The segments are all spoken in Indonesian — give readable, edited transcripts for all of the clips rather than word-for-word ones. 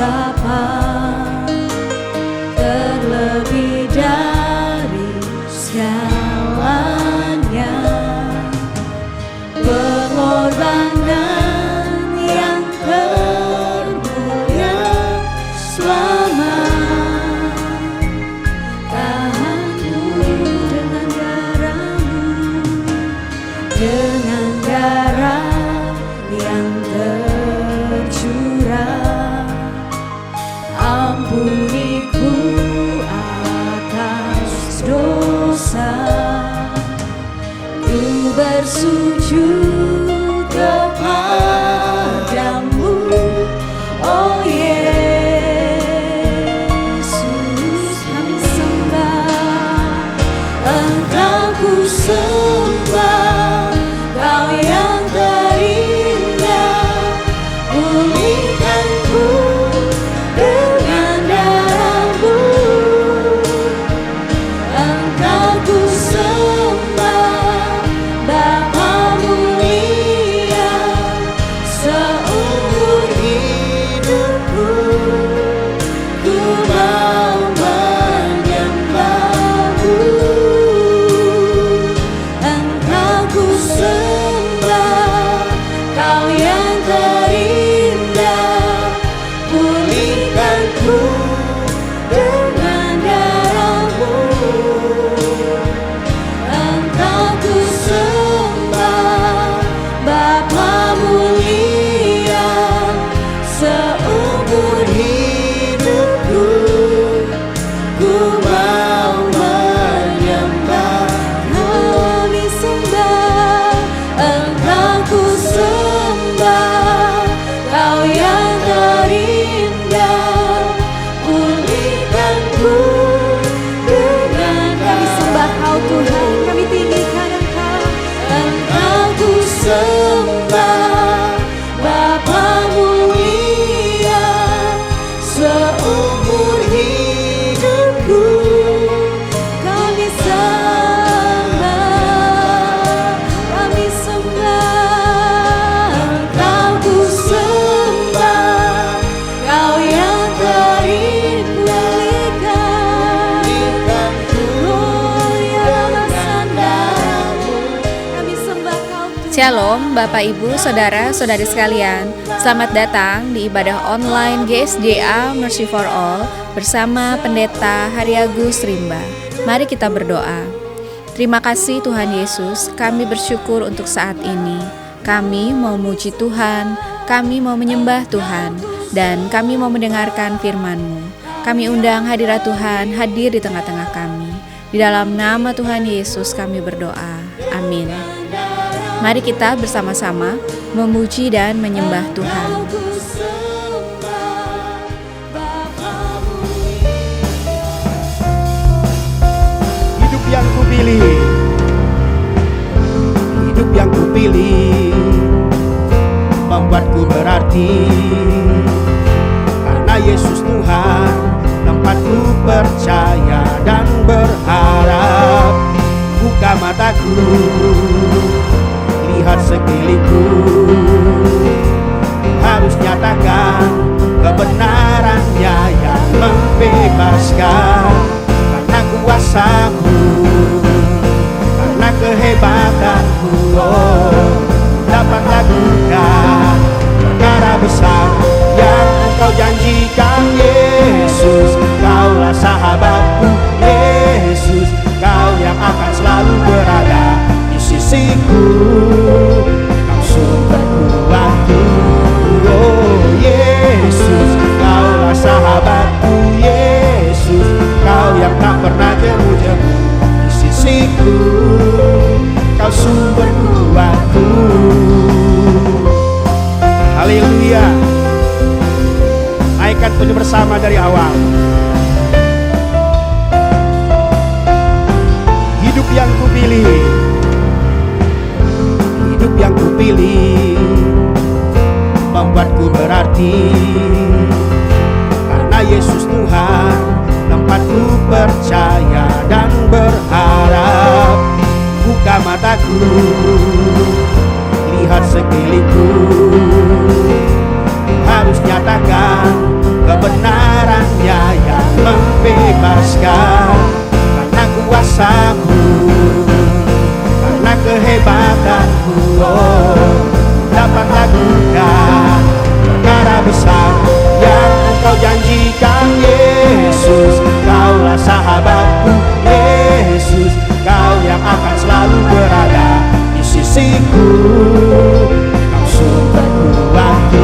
sapa, terlebih dari segalanya, pengorbanan yang termulia selamat. Tahanmu dengan darahmu, dengan darah yang tercurah. Ampuniku atas dosa, ku bersujud kepadamu, oh Yesus. Kami sembah, Engkau ku sembah, Kau yang terindah. Pulihkanku dengan darahmu, Engkau ku sembah, Bapa mulia. Seumur hidupku ku mau menyembahmu, Engkau ku sembah, Kau yang terindah. Pulihkanku dengan darahmu, Engkau ku sembah, Bapa mulia. Seumur hidupku ku mau menyembah. Kami sembah, Engkau ku sembah, Kau yang terindah. Pulihkanku dengan kami sembah Kau Tuhan, kami tinggikan Engkau. Engkau ku sembah, Bapa mulia. Seumur hidupku kami sembah, kami sembah. Engkau ku sembah, Kau yang terindah. Oh ya darahmu, kami sembah Kau Tuhan. Shalom Bapak Ibu, Saudara, Saudari sekalian. Selamat datang di ibadah online GSDA Mercy for All bersama Pendeta Haryagus Rimba. Mari kita berdoa. Terima kasih Tuhan Yesus, kami bersyukur untuk saat ini. Kami mau memuji Tuhan, kami mau menyembah Tuhan, dan kami mau mendengarkan firman-Mu. Kami undang hadirat Tuhan hadir di tengah-tengah kami. Di dalam nama Tuhan Yesus kami berdoa. Amin. Mari kita bersama-sama memuji dan menyembah Tuhan. Hidup yang kupilih, hidup yang kupilih membuatku berarti. Karena Yesus Tuhan, tempatku percaya dan berharap. Buka mataku, lihat sekelilingku. Harus nyatakan kebenarannya yang membebaskan. Karena kuasa-Mu, karena kehebatan-Mu, oh, dapat lakukan perkara besar yang Engkau janjikan. Yesus, Kaulah sahabatku. Yesus, Kau yang akan selalu berada di sisiku. Kau sumber kuatku. Oh Yesus, Kaulah sahabatku. Yesus, Kau yang tak pernah jemu-jemu di sisiku. Kau sumber kuatku. Haleluya. Naikkan punya bersama dari awal. Hidup yang kupilih, hidup yang kupilih membuatku berarti. Karena Yesus Tuhan, tempatku percaya dan berharap. Buka mataku, lihat sekelilingku. Harus nyatakan kebenarannya yang membebaskan. Karena kuasa-Mu, karena kehebatan-Mu, oh, dapat lakukan perkara besar yang Engkau janjikan. Yesus, Kaulah sahabatku. Yesus, Kau yang akan selalu berada di sisiku. Kau sumber kuatku.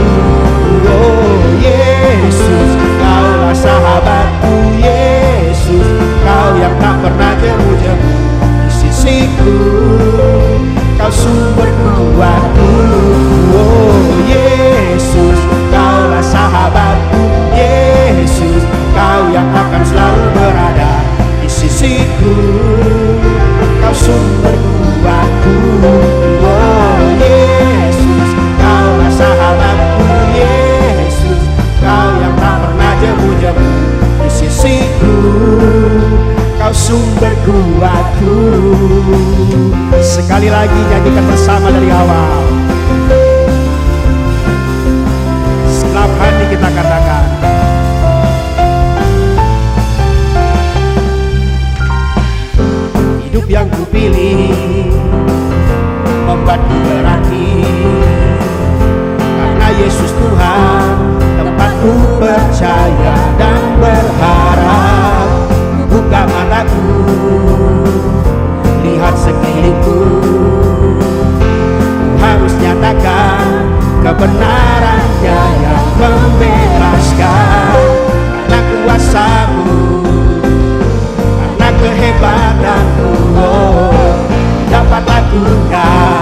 Oh Yesus, Kaulah sahabatku. Yesus, Kau yang tak pernah jemu-jemu di sisiku. Kau sumber kuatku. Oh Yesus, Kaulah sahabatku. Yesus, Kau yang akan selalu berada di sisiku. Kau sumber kuatku. Oh Yesus, Kaulah sahabatku. Yesus, Kau yang tak pernah jemu-jemu di sisiku. Kau sumber kuatku. Sekali lagi nyanyikan bersama dari awal. Segenap hati kita katakan, hidup yang kupilih membuatku berarti. Karena Yesus Tuhan, tempatku percaya dan berharap. Buka mataku, lihat sekelilingku. Ku harus nyatakan kebenarannya yang membebaskan. Karena kuasa-Mu, karena kehebatan-Mu, oh, dapat lakukan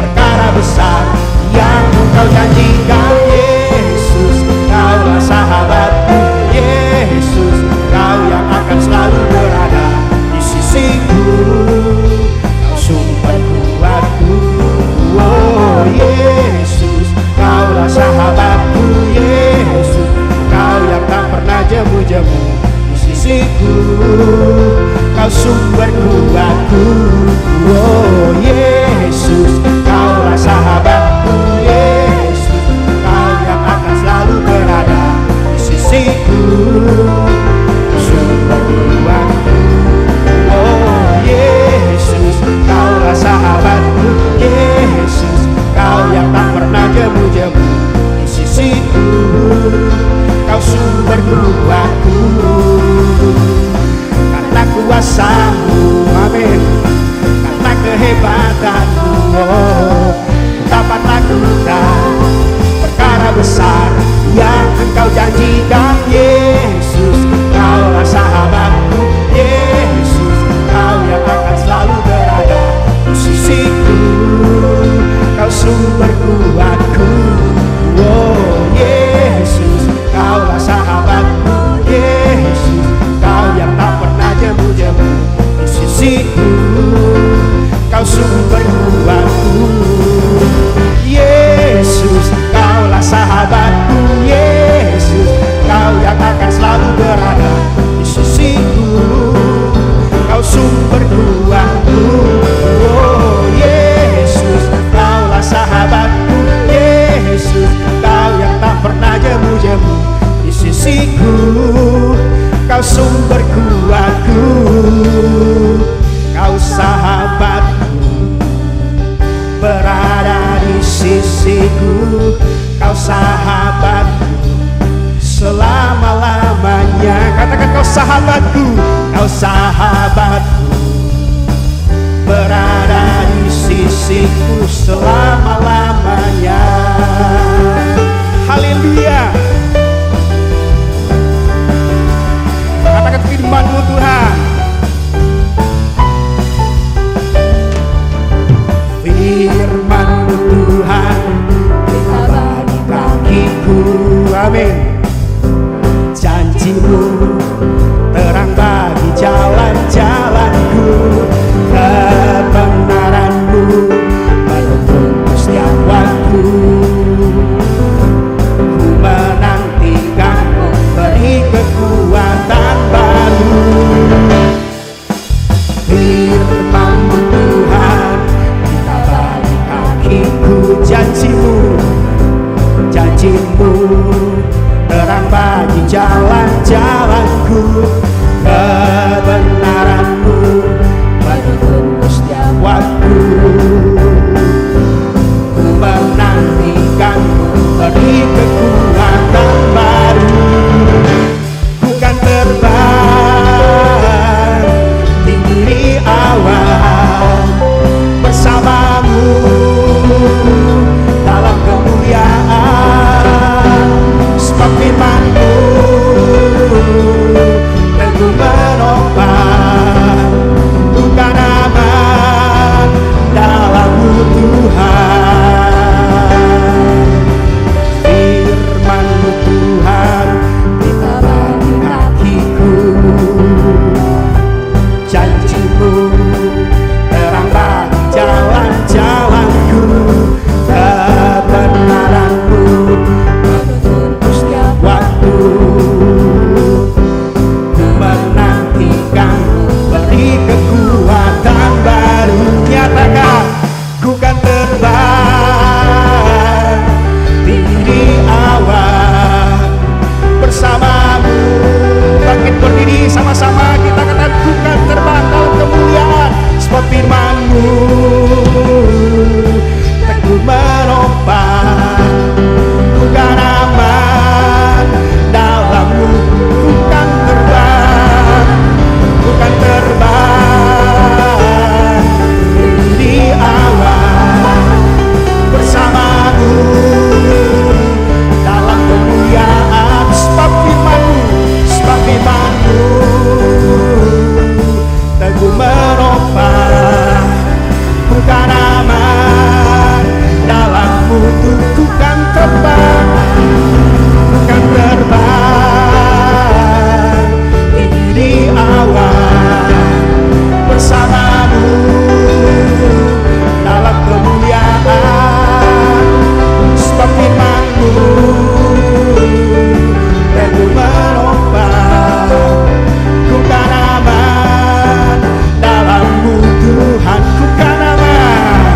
perkara besar yang Engkau janjikan. Yesus, Kaulah sahabatku. Yesus, Kau yang akan selalu berada di sisiku. Kau sumber kuatku. Oh Yesus, Kaulah sahabatku. Yesus, Kau yang tak pernah jemu-jemu di sisiku. Kau sumber kuatku. Oh Yesus, Kaulah sahabatku. Yesus, Kau yang akan selalu berada di sisiku. Sumber kuatku. Oh Yesus, Kaulah sahabatku. Yesus, Kau yang tak pernah jemu-jemu di sisiku. Kau sumber kuatku. Karena kuasa-Mu, amin, karena kehebatan-Mu, oh, dapat lakukan perkara besar yang Engkau janjikan. Yesus, Kaulah sahabatku. Yesus, Kau yang akan selalu berada di sisiku. Kau sumber kuatku. Oh Yesus, Kaulah sahabatku. Yesus, Kau yang tak pernah jemu-jemu di sisiku. Kau sumber kuatku. Yesus, Kaulah sahabatku. Yesus, Kau yang akan selalu berada di sisiku. Kau sumber kuatku. Oh Yesus, Kaulah sahabatku. Yesus, Kau yang tak pernah jemu-jemu di sisiku. Kau sumber kuatku. Kau sahabatku, berada di sisiku. Kau sahabatku selama-lamanya. Katakan, Kau sahabatku. Kau sahabatku, berada di sisiku selama-lamanya. Haleluya. Katakan firman-Mu Tuhan. Firman-Mu Tuhan tetap di kakiku. Amin. Janji-Mu terang bagi jalan-jalanku. Kebenaran-Mu menuntun setiap waktu. jalan-jalanku, kebenaran-Mu menuntun setiap waktu. Ku menantikan-Mu, beri kekuatan baru. Ku kan terbang tinggi di awan bersama-Mu dalam kemuliaan. Sebab firman-Mu teguh menopang, ku kan aman dalam-Mu Tuhan. Firman-Mu Tuhan ditaruh di kakiku, janji-Mu terang bagi jalan-jalanku, kebenaran-Mu menuntun setiap waktu. Ku menantikan-Mu, beri kekuatan baru. Nyatakan, ku kan terbang tinggi di awan bersama-Mu. Bangkit berdiri sama-sama, kita katakan, ku kan terbang dalam kemuliaan. Sebab firman-Mu teguh menopang, ku kan aman dalam-Mu. Ku kan terbang, ku kan terbang tinggi di awan bersama-Mu dalam kemuliaan. Sebab firman-Mu, sebab firman-Mu teguh menopang, ku kan aman dalam-Mu. Ku kan terbang, ku kan terbang tinggi di awan bersama-Mu dalam kemuliaan. Sebab firman-Mu teguh menopang, ku kan aman dalam-Mu Tuhan. Ku kan aman,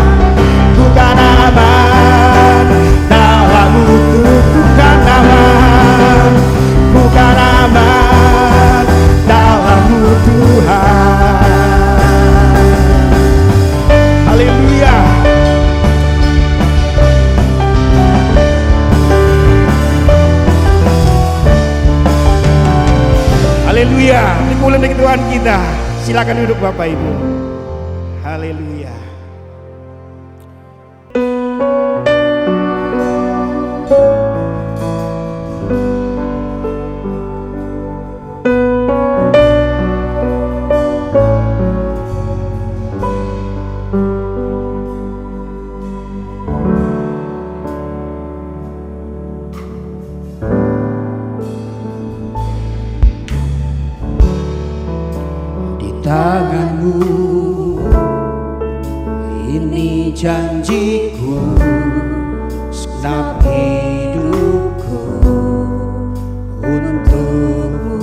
ku kan aman dalam-Mu Tuhan. Ku kan aman, ku kan aman dalam-Mu Tuhan. Haleluya. Haleluya. Dikulen bagi Tuhan kita. Silakan duduk Bapak Ibu. Haleluya. Di tangan-Mu ini janjiku, segenap hidupku untuk-Mu.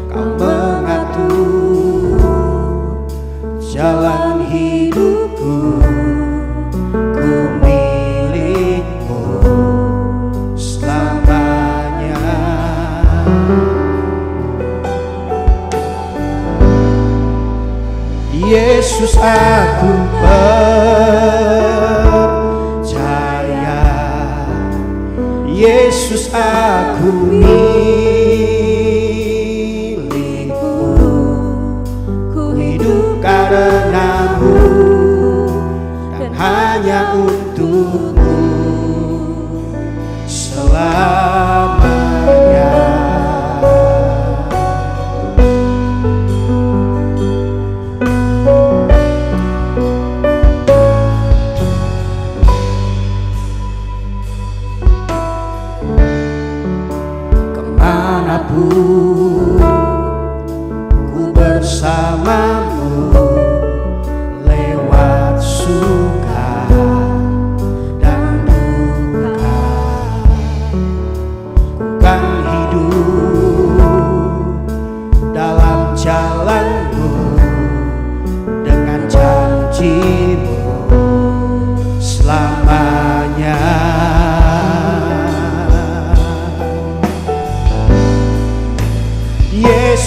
Kau mengatur jalan hidupku, ku milik-Mu selamanya. Yesus, aku percaya. Yesus, aku milik-Mu. Ku hidup karena-Mu dan hanya untuk-Mu selamanya. Kemanapun ku bersama-Mu, lewat suka dan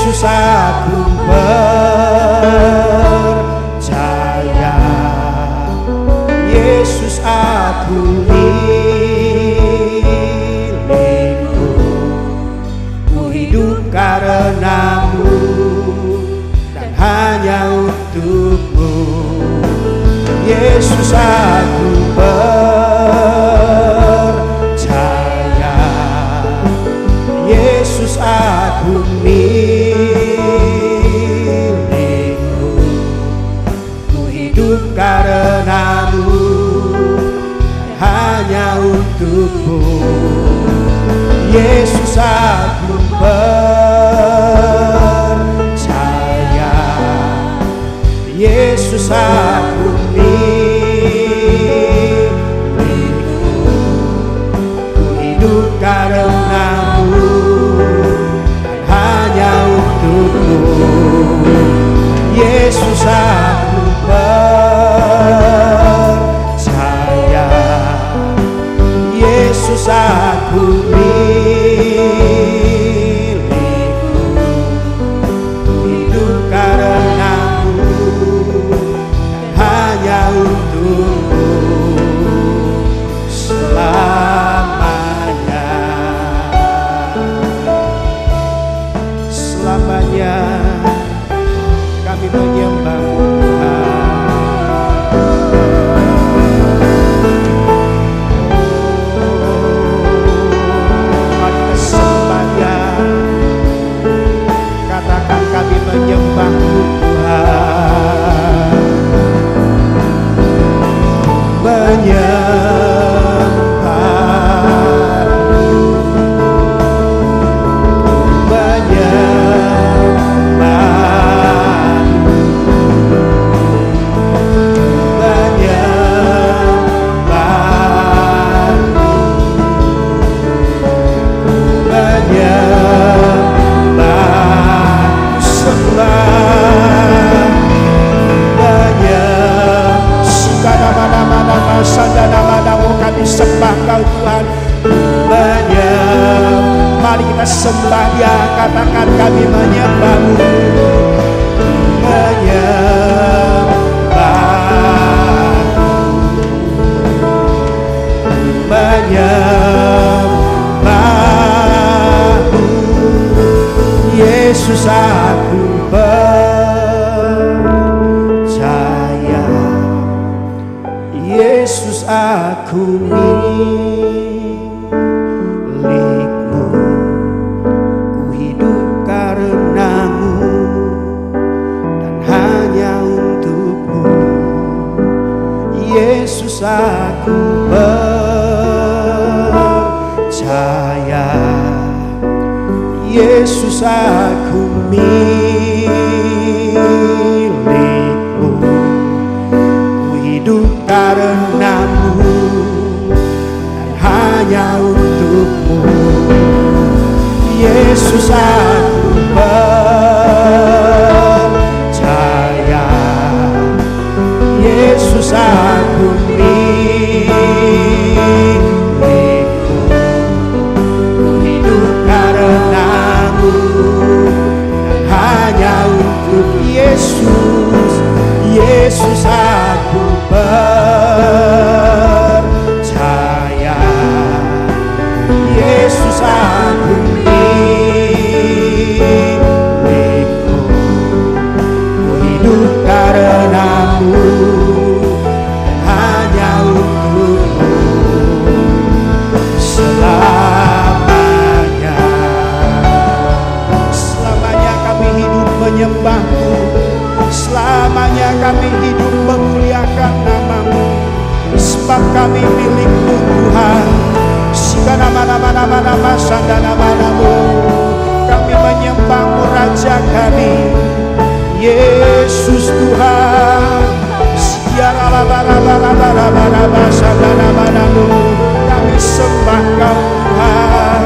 Yesus aku percaya, Yesus aku milikmu, ku hidup karenamu dan hanya untukmu. Yesus aku percaya, Yesus aku milikmu, ku hidup karenamu hanya untukmu. Yesus aku percaya, Yesus aku milikmu, ku hidup karenamu dan hanya untukmu. Yesus aku percaya, Yesus aku milikmu, ku hidup karenamu dan hanya untukmu selamanya. Selamanya kami menyembah Tuhan. Mari kita sembah Dia. Katakan kami menyembah Tuhan. Kami sembah Kau Tuhan. Mari kita sembah Dia. Katakan kami menyembah-Mu, menyembah-Mu. Yesus aku percaya, Yesus aku milikmu, ku hidup karenamu dan hanya untukmu. Yesus aku percaya, Yesus aku milikmu, ku hidup karenamu dan hanya untukmu. Yesus aku percaya, Yesus aku milikmu, ku hidup karenamu dan hanya untuk Yesus. Yesus aku percaya, Yesus aku milikmu, ku hidup karenamu dan hanya untukmu selamanya. Selamanya kami hidup menyembah-Mu, selamanya kami hidup memuliakan nama-Mu, sebab kami milik-Mu Tuhan. Nama-nama sandana-nama-Mu, kami menyembah-Mu Raja kami, Yesus Tuhan. Sandana-nama-Mu, kami sembah Kau Tuhan.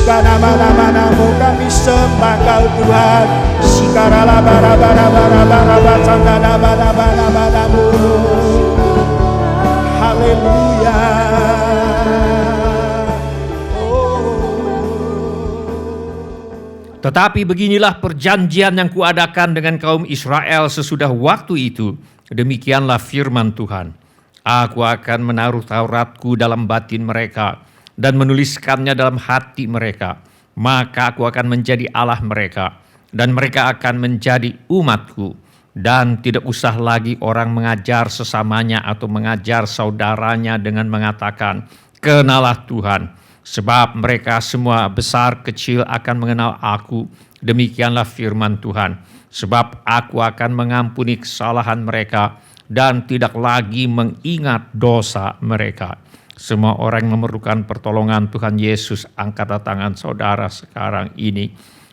Nama-nama-Mu, kami sembah Kau Tuhan. Sandana-nama-Mu. Haleluya. Oh. Tetapi beginilah perjanjian yang kuadakan dengan kaum Israel sesudah waktu itu. Demikianlah firman Tuhan. Aku akan menaruh Tauratku dalam batin mereka dan menuliskannya dalam hati mereka. Maka aku akan menjadi Allah mereka dan mereka akan menjadi umatku. Dan tidak usah lagi orang mengajar sesamanya atau mengajar saudaranya dengan mengatakan, kenalah Tuhan. Sebab mereka semua besar kecil akan mengenal aku. Demikianlah firman Tuhan. Sebab aku akan mengampuni kesalahan mereka dan tidak lagi mengingat dosa mereka. Semua orang yang memerlukan pertolongan Tuhan Yesus, angkat tangan saudara sekarang ini.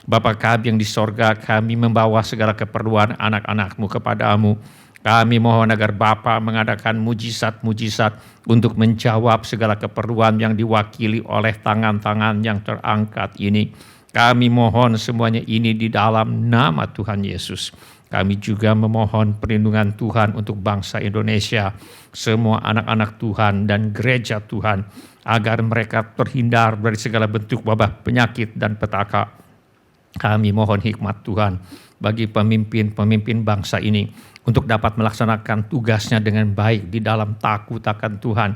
Bapa kami yang di sorga, kami membawa segala keperluan anak-anak-Mu kepadamu. Kami mohon agar Bapa mengadakan mujizat-mujizat untuk menjawab segala keperluan yang diwakili oleh tangan-tangan yang terangkat ini. Kami mohon semuanya ini di dalam nama Tuhan Yesus. Kami juga memohon perlindungan Tuhan untuk bangsa Indonesia, semua anak-anak Tuhan dan gereja Tuhan, agar mereka terhindar dari segala bentuk wabah penyakit dan petaka. Kami mohon hikmat Tuhan bagi pemimpin-pemimpin bangsa ini untuk dapat melaksanakan tugasnya dengan baik di dalam takut akan Tuhan.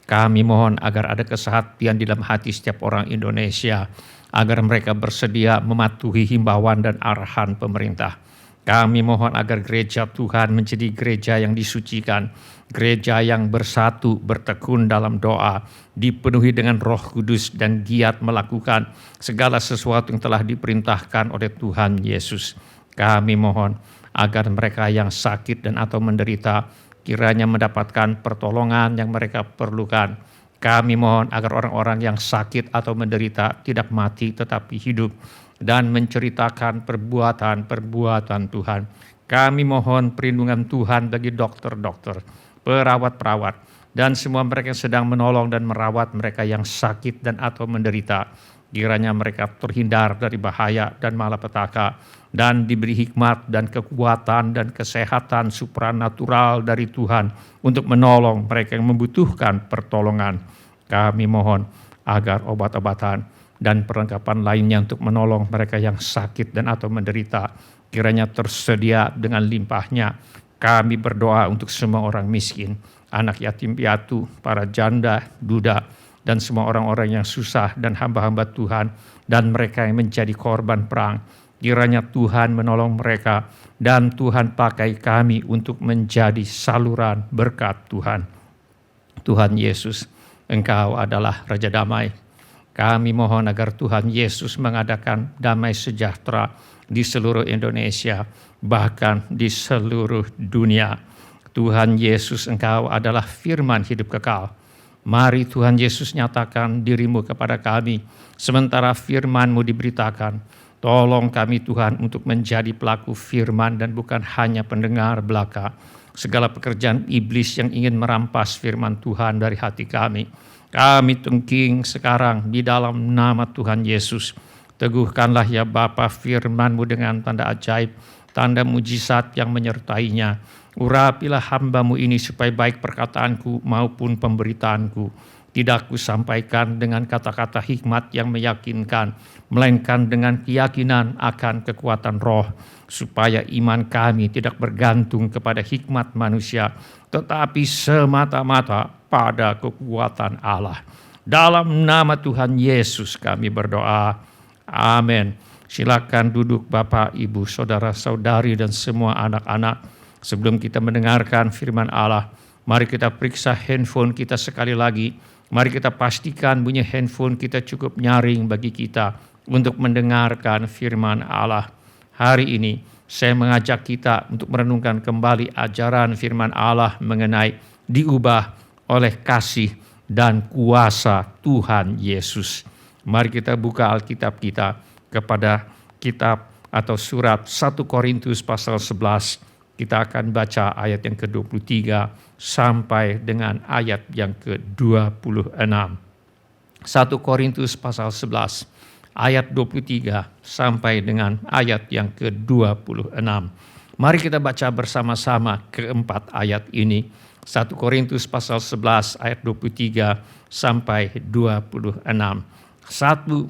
Kami mohon agar ada kesehatan di dalam hati setiap orang Indonesia, agar mereka bersedia mematuhi himbauan dan arahan pemerintah. Kami mohon agar gereja Tuhan menjadi gereja yang disucikan, gereja yang bersatu, bertekun dalam doa, dipenuhi dengan Roh Kudus dan giat melakukan segala sesuatu yang telah diperintahkan oleh Tuhan Yesus. Kami mohon agar mereka yang sakit dan atau menderita kiranya mendapatkan pertolongan yang mereka perlukan. Kami mohon agar orang-orang yang sakit atau menderita tidak mati tetapi hidup dan menceritakan perbuatan-perbuatan Tuhan. Kami mohon perlindungan Tuhan bagi dokter-dokter, perawat-perawat, dan semua mereka yang sedang menolong dan merawat mereka yang sakit dan atau menderita. Kiranya mereka terhindar dari bahaya dan malapetaka dan diberi hikmat dan kekuatan dan kesehatan supranatural dari Tuhan untuk menolong mereka yang membutuhkan pertolongan. Kami mohon agar obat-obatan dan perlengkapan lainnya untuk menolong mereka yang sakit dan atau menderita kiranya tersedia dengan limpahnya. Kami berdoa untuk semua orang miskin, anak yatim piatu, para janda, duda, dan semua orang-orang yang susah dan hamba-hamba Tuhan dan mereka yang menjadi korban perang. Kiranya Tuhan menolong mereka dan Tuhan pakai kami untuk menjadi saluran berkat Tuhan. Tuhan Yesus, Engkau adalah Raja Damai. Kami mohon agar Tuhan Yesus mengadakan damai sejahtera di seluruh Indonesia, bahkan di seluruh dunia. Tuhan Yesus, Engkau adalah firman hidup kekal. Mari Tuhan Yesus nyatakan dirimu kepada kami, sementara firman-Mu diberitakan. Tolong kami Tuhan untuk menjadi pelaku firman dan bukan hanya pendengar belaka. Segala pekerjaan iblis yang ingin merampas firman Tuhan dari hati kami, kami tungking sekarang di dalam nama Tuhan Yesus. Teguhkanlah ya Bapa firman-Mu dengan tanda ajaib, tanda mujizat yang menyertainya. Urapilah hamba-Mu ini supaya baik perkataanku maupun pemberitaanku tidak kusampaikan dengan kata-kata hikmat yang meyakinkan, melainkan dengan keyakinan akan kekuatan roh, supaya iman kami tidak bergantung kepada hikmat manusia, tetapi semata-mata pada kekuatan Allah. Dalam nama Tuhan Yesus kami berdoa. Amin. Silakan duduk Bapak, Ibu, saudara-saudari dan semua anak-anak. Sebelum kita mendengarkan firman Allah, mari kita periksa handphone kita sekali lagi. Mari kita pastikan bunyi handphone kita cukup nyaring bagi kita untuk mendengarkan firman Allah. Hari ini saya mengajak kita untuk merenungkan kembali ajaran firman Allah mengenai diubah oleh kasih dan kuasa Tuhan Yesus. Mari kita buka Alkitab kita kepada kitab atau surat 1 Korintus pasal 11. Kita akan baca ayat yang ke-23 sampai dengan ayat yang ke-26. 1 Korintus pasal 11 ayat 23 sampai dengan ayat yang ke-26. Mari kita baca bersama-sama keempat ayat ini. 1 Korintus pasal 11 ayat 23 sampai 26. 1, 2,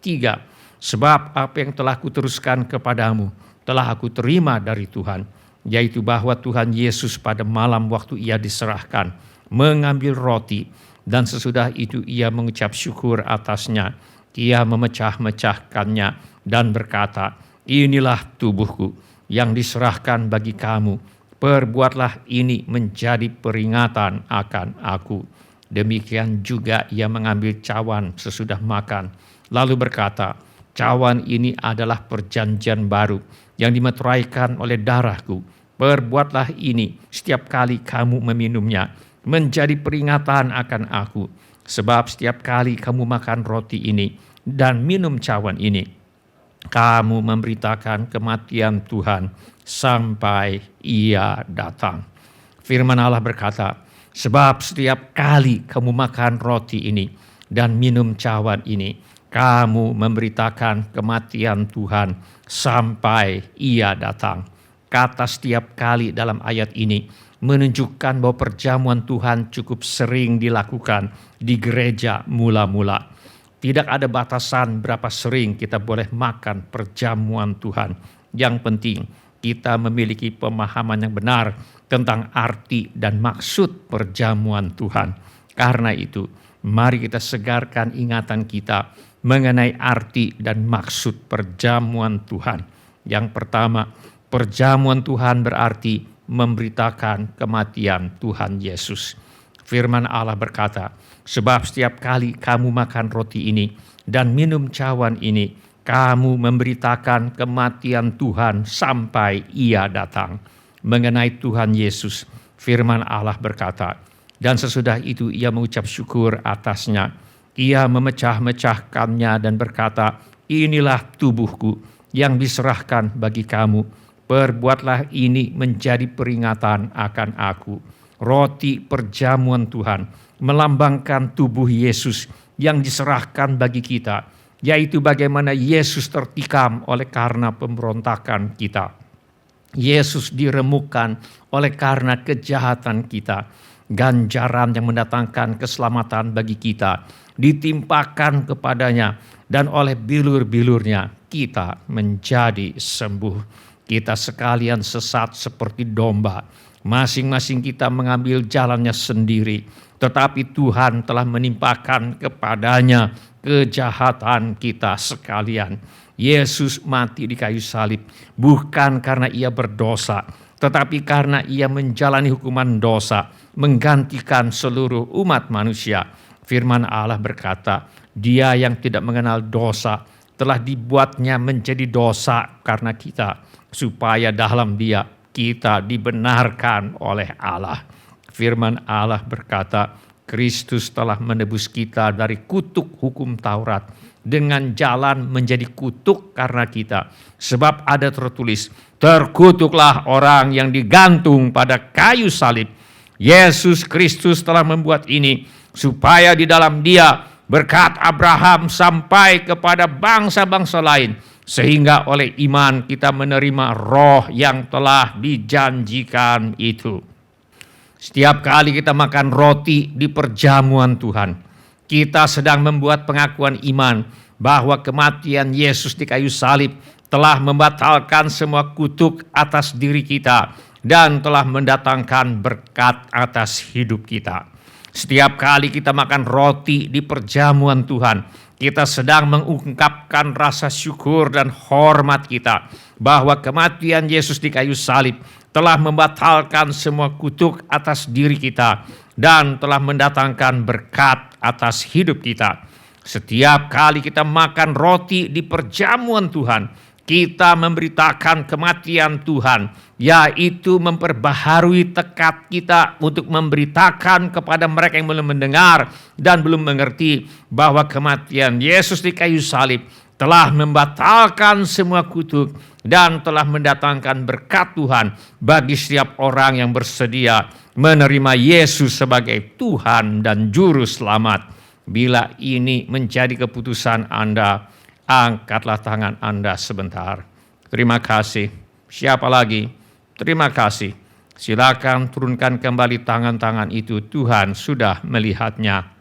3. Sebab apa yang telah kuteruskan kepadamu telah aku terima dari Tuhan, yaitu bahwa Tuhan Yesus pada malam waktu ia diserahkan mengambil roti, dan sesudah itu ia mengucap syukur atasnya. Ia memecah-mecahkannya dan berkata, inilah tubuhku yang diserahkan bagi kamu. Perbuatlah ini menjadi peringatan akan aku. Demikian juga ia mengambil cawan sesudah makan, lalu berkata, cawan ini adalah perjanjian baru yang dimeteraikan oleh darahku. Perbuatlah ini setiap kali kamu meminumnya menjadi peringatan akan aku. Sebab setiap kali kamu makan roti ini dan minum cawan ini, kamu memberitakan kematian Tuhan sampai ia datang. Firman Allah berkata, sebab setiap kali kamu makan roti ini dan minum cawan ini, kamu memberitakan kematian Tuhan sampai ia datang. Kata setiap kali dalam ayat ini menunjukkan bahwa perjamuan Tuhan cukup sering dilakukan di gereja mula-mula. Tidak ada batasan berapa sering kita boleh makan perjamuan Tuhan. Yang penting kita memiliki pemahaman yang benar tentang arti dan maksud perjamuan Tuhan. Karena itu, mari kita segarkan ingatan kita mengenai arti dan maksud perjamuan Tuhan. Yang pertama, perjamuan Tuhan berarti memberitakan kematian Tuhan Yesus. Firman Allah berkata, sebab setiap kali kamu makan roti ini dan minum cawan ini, kamu memberitakan kematian Tuhan sampai ia datang. Mengenai Tuhan Yesus, firman Allah berkata, dan sesudah itu ia mengucap syukur atasnya. Ia memecah-mecahkannya dan berkata, inilah tubuhku yang diserahkan bagi kamu. Perbuatlah ini menjadi peringatan akan aku. Roti perjamuan Tuhan melambangkan tubuh Yesus yang diserahkan bagi kita, yaitu bagaimana Yesus tertikam oleh karena pemberontakan kita. Yesus diremukkan oleh karena kejahatan kita. Ganjaran yang mendatangkan keselamatan bagi kita ditimpakan kepadanya, dan oleh bilur-bilurnya kita menjadi sembuh. Kita sekalian sesat seperti domba. Masing-masing kita mengambil jalannya sendiri. Tetapi Tuhan telah menimpakan kepadanya kejahatan kita sekalian. Yesus mati di kayu salib bukan karena ia berdosa, tetapi karena ia menjalani hukuman dosa, menggantikan seluruh umat manusia. Firman Allah berkata, dia yang tidak mengenal dosa telah dibuatnya menjadi dosa karena kita, supaya dalam dia kita dibenarkan oleh Allah. Firman Allah berkata, Kristus telah menebus kita dari kutuk hukum Taurat dengan jalan menjadi kutuk karena kita. Sebab ada tertulis, terkutuklah orang yang digantung pada kayu salib. Yesus Kristus telah membuat ini supaya di dalam dia berkat Abraham sampai kepada bangsa-bangsa lain, sehingga oleh iman kita menerima roh yang telah dijanjikan itu. Setiap kali kita makan roti di perjamuan Tuhan, kita sedang membuat pengakuan iman bahwa kematian Yesus di kayu salib telah membatalkan semua kutuk atas diri kita dan telah mendatangkan berkat atas hidup kita. Setiap kali kita makan roti di perjamuan Tuhan, kita sedang mengungkapkan rasa syukur dan hormat kita bahwa kematian Yesus di kayu salib telah membatalkan semua kutuk atas diri kita dan telah mendatangkan berkat atas hidup kita. Setiap kali kita makan roti di perjamuan Tuhan, kita memberitakan kematian Tuhan, yaitu memperbaharui tekad kita untuk memberitakan kepada mereka yang belum mendengar dan belum mengerti bahwa kematian Yesus di kayu salib telah membatalkan semua kutuk dan telah mendatangkan berkat Tuhan bagi setiap orang yang bersedia menerima Yesus sebagai Tuhan dan Juru Selamat. Bila ini menjadi keputusan Anda, angkatlah tangan Anda sebentar. Terima kasih. Siapa lagi? Terima kasih. Silakan turunkan kembali tangan-tangan itu. Tuhan sudah melihatnya.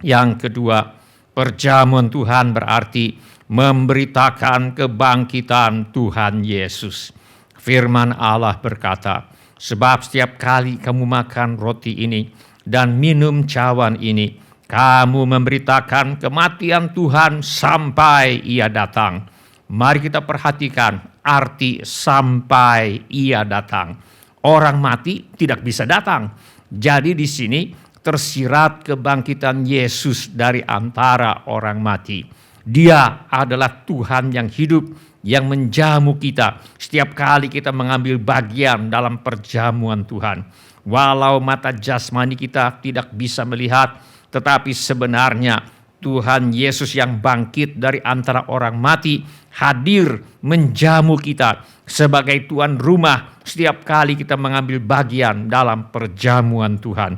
Yang kedua, perjamuan Tuhan berarti memberitakan kebangkitan Tuhan Yesus. Firman Allah berkata, sebab setiap kali kamu makan roti ini dan minum cawan ini, kamu memberitakan kematian Tuhan sampai Ia datang. Mari kita perhatikan arti sampai Ia datang. Orang mati tidak bisa datang. Jadi di sini tersirat kebangkitan Yesus dari antara orang mati. Dia adalah Tuhan yang hidup, yang menjamu kita setiap kali kita mengambil bagian dalam perjamuan Tuhan. Walau mata jasmani kita tidak bisa melihat, tetapi sebenarnya Tuhan Yesus yang bangkit dari antara orang mati hadir menjamu kita sebagai tuan rumah setiap kali kita mengambil bagian dalam perjamuan Tuhan.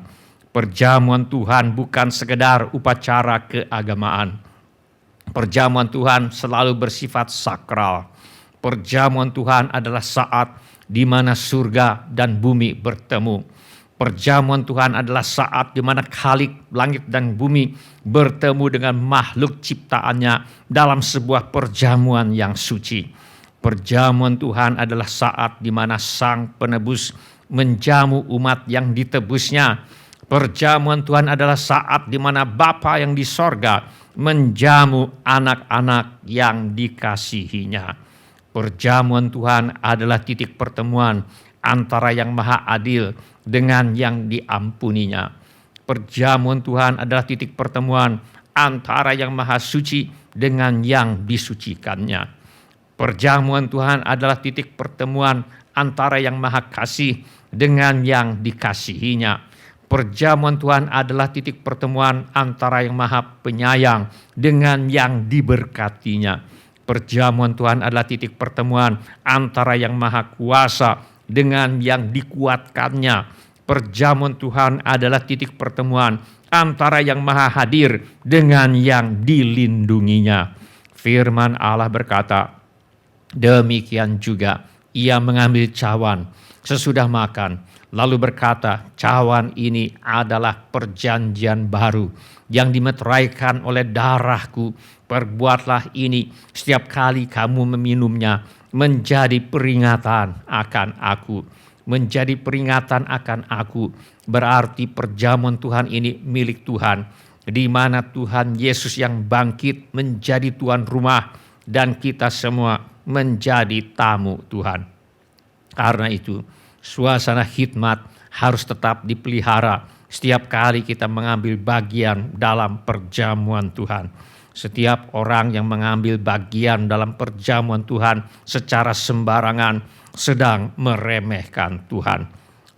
Perjamuan Tuhan bukan sekedar upacara keagamaan. Perjamuan Tuhan selalu bersifat sakral. Perjamuan Tuhan adalah saat di mana surga dan bumi bertemu. Perjamuan Tuhan adalah saat di mana Khalik langit dan bumi bertemu dengan makhluk ciptaannya dalam sebuah perjamuan yang suci. Perjamuan Tuhan adalah saat di mana Sang Penebus menjamu umat yang ditebusnya. Perjamuan Tuhan adalah saat di mana Bapa yang di sorga menjamu anak-anak yang dikasihinya. Perjamuan Tuhan adalah titik pertemuan antara yang maha adil dengan yang diampuninya. Perjamuan Tuhan adalah titik pertemuan antara yang maha suci dengan yang disucikannya. Perjamuan Tuhan adalah titik pertemuan antara yang maha kasih dengan yang dikasihinya. Perjamuan Tuhan adalah titik pertemuan antara yang maha penyayang dengan yang diberkatinya. Perjamuan Tuhan adalah titik pertemuan antara yang maha kuasa dengan yang dikuatkannya. Perjamuan Tuhan adalah titik pertemuan antara yang maha hadir dengan yang dilindunginya. Firman Allah berkata, demikian juga Ia mengambil cawan sesudah makan, lalu berkata, cawan ini adalah perjanjian baru yang dimeteraikan oleh darahku. Perbuatlah ini setiap kali kamu meminumnya menjadi peringatan akan aku. Menjadi peringatan akan aku berarti perjamuan Tuhan ini milik Tuhan, di mana Tuhan Yesus yang bangkit menjadi tuan rumah dan kita semua menjadi tamu Tuhan. Karena itu suasana khidmat harus tetap dipelihara setiap kali kita mengambil bagian dalam perjamuan Tuhan. Setiap orang yang mengambil bagian dalam perjamuan Tuhan secara sembarangan sedang meremehkan Tuhan.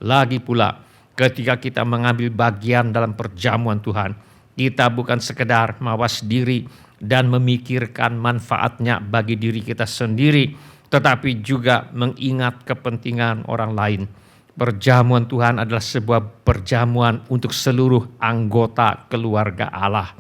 Lagi pula, ketika kita mengambil bagian dalam perjamuan Tuhan, kita bukan sekedar mawas diri dan memikirkan manfaatnya bagi diri kita sendiri, tetapi juga mengingat kepentingan orang lain. Perjamuan Tuhan adalah sebuah perjamuan untuk seluruh anggota keluarga Allah.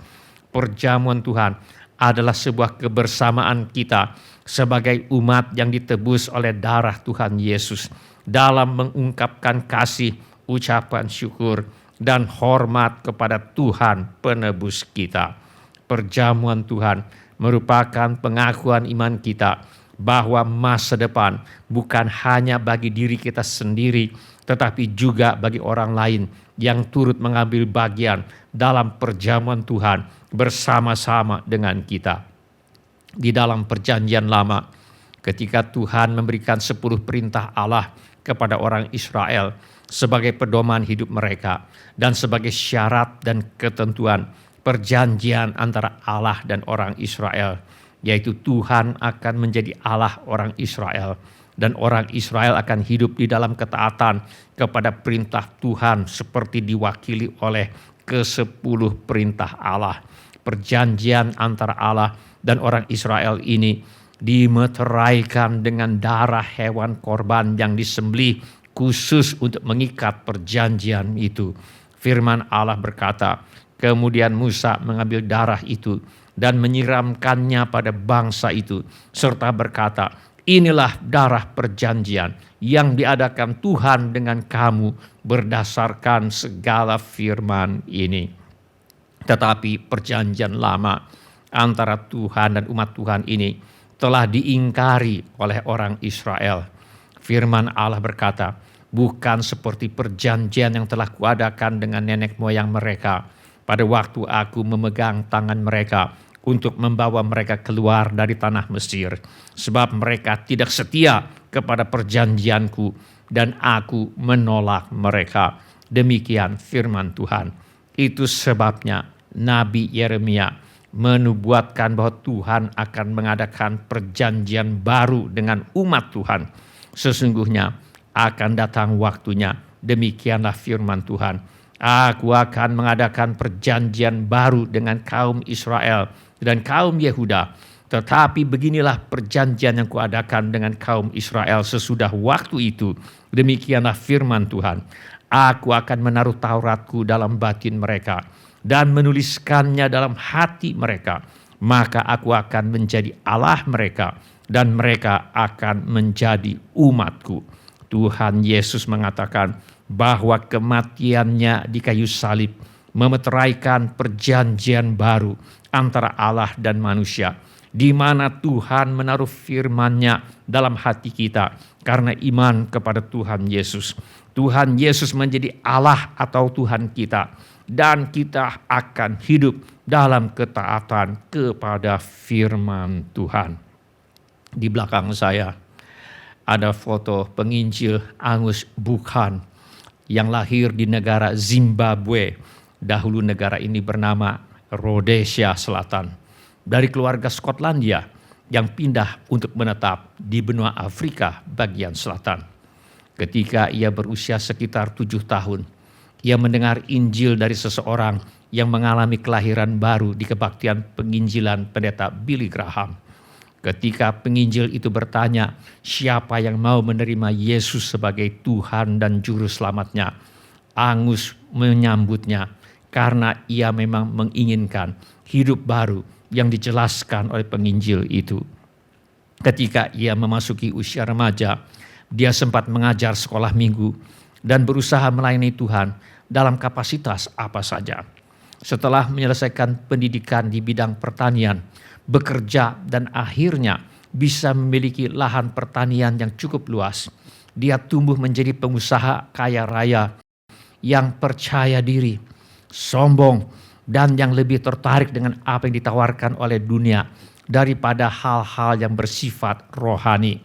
Perjamuan Tuhan adalah sebuah kebersamaan kita sebagai umat yang ditebus oleh darah Tuhan Yesus dalam mengungkapkan kasih, ucapan syukur, dan hormat kepada Tuhan penebus kita. Perjamuan Tuhan merupakan pengakuan iman kita bahwa masa depan bukan hanya bagi diri kita sendiri, tetapi juga bagi orang lain yang turut mengambil bagian dalam perjamuan Tuhan bersama-sama dengan kita. Di dalam perjanjian lama, ketika Tuhan memberikan 10 perintah Allah kepada orang Israel sebagai pedoman hidup mereka dan sebagai syarat dan ketentuan perjanjian antara Allah dan orang Israel, yaitu Tuhan akan menjadi Allah orang Israel dan orang Israel akan hidup di dalam ketaatan kepada perintah Tuhan seperti diwakili oleh ke-10 perintah Allah. Perjanjian antara Allah dan orang Israel ini dimeteraikan dengan darah hewan korban yang disembelih khusus untuk mengikat perjanjian itu. Firman Allah berkata, kemudian Musa mengambil darah itu dan menyiramkannya pada bangsa itu, serta berkata, inilah darah perjanjian yang diadakan Tuhan dengan kamu berdasarkan segala firman ini. Tetapi perjanjian lama antara Tuhan dan umat Tuhan ini telah diingkari oleh orang Israel. Firman Allah berkata, bukan seperti perjanjian yang telah kuadakan dengan nenek moyang mereka pada waktu aku memegang tangan mereka untuk membawa mereka keluar dari tanah Mesir. Sebab mereka tidak setia kepada perjanjianku dan aku menolak mereka. Demikian firman Tuhan. Itu sebabnya Nabi Yeremia menubuatkan bahwa Tuhan akan mengadakan perjanjian baru dengan umat Tuhan. Sesungguhnya akan datang waktunya, demikianlah firman Tuhan. Aku akan mengadakan perjanjian baru dengan kaum Israel dan kaum Yehuda. Tetapi beginilah perjanjian yang kuadakan dengan kaum Israel sesudah waktu itu. Demikianlah firman Tuhan. Aku akan menaruh Tauratku dalam batin mereka dan menuliskannya dalam hati mereka. Maka aku akan menjadi Allah mereka dan mereka akan menjadi umatku. Tuhan Yesus mengatakan bahwa kematiannya di kayu salib memeteraikan perjanjian baru antara Allah dan manusia, di mana Tuhan menaruh firman-Nya dalam hati kita karena iman kepada Tuhan Yesus. Tuhan Yesus menjadi Allah atau Tuhan kita, dan kita akan hidup dalam ketaatan kepada firman Tuhan. Di belakang saya ada foto penginjil Angus Buchan yang lahir di negara Zimbabwe. Dahulu negara ini bernama Rhodesia Selatan. Dari keluarga Skotlandia yang pindah untuk menetap di benua Afrika bagian selatan. Ketika ia berusia sekitar 7 tahun, ia mendengar Injil dari seseorang yang mengalami kelahiran baru di kebaktian penginjilan pendeta Billy Graham. Ketika penginjil itu bertanya siapa yang mau menerima Yesus sebagai Tuhan dan Juru Selamatnya, Angus menyambutnya karena ia memang menginginkan hidup baru yang dijelaskan oleh penginjil itu. Ketika ia memasuki usia remaja, dia sempat mengajar sekolah minggu dan berusaha melayani Tuhan dalam kapasitas apa saja. Setelah menyelesaikan pendidikan di bidang pertanian, bekerja dan akhirnya bisa memiliki lahan pertanian yang cukup luas, dia tumbuh menjadi pengusaha kaya raya yang percaya diri, sombong, dan yang lebih tertarik dengan apa yang ditawarkan oleh dunia daripada hal-hal yang bersifat rohani.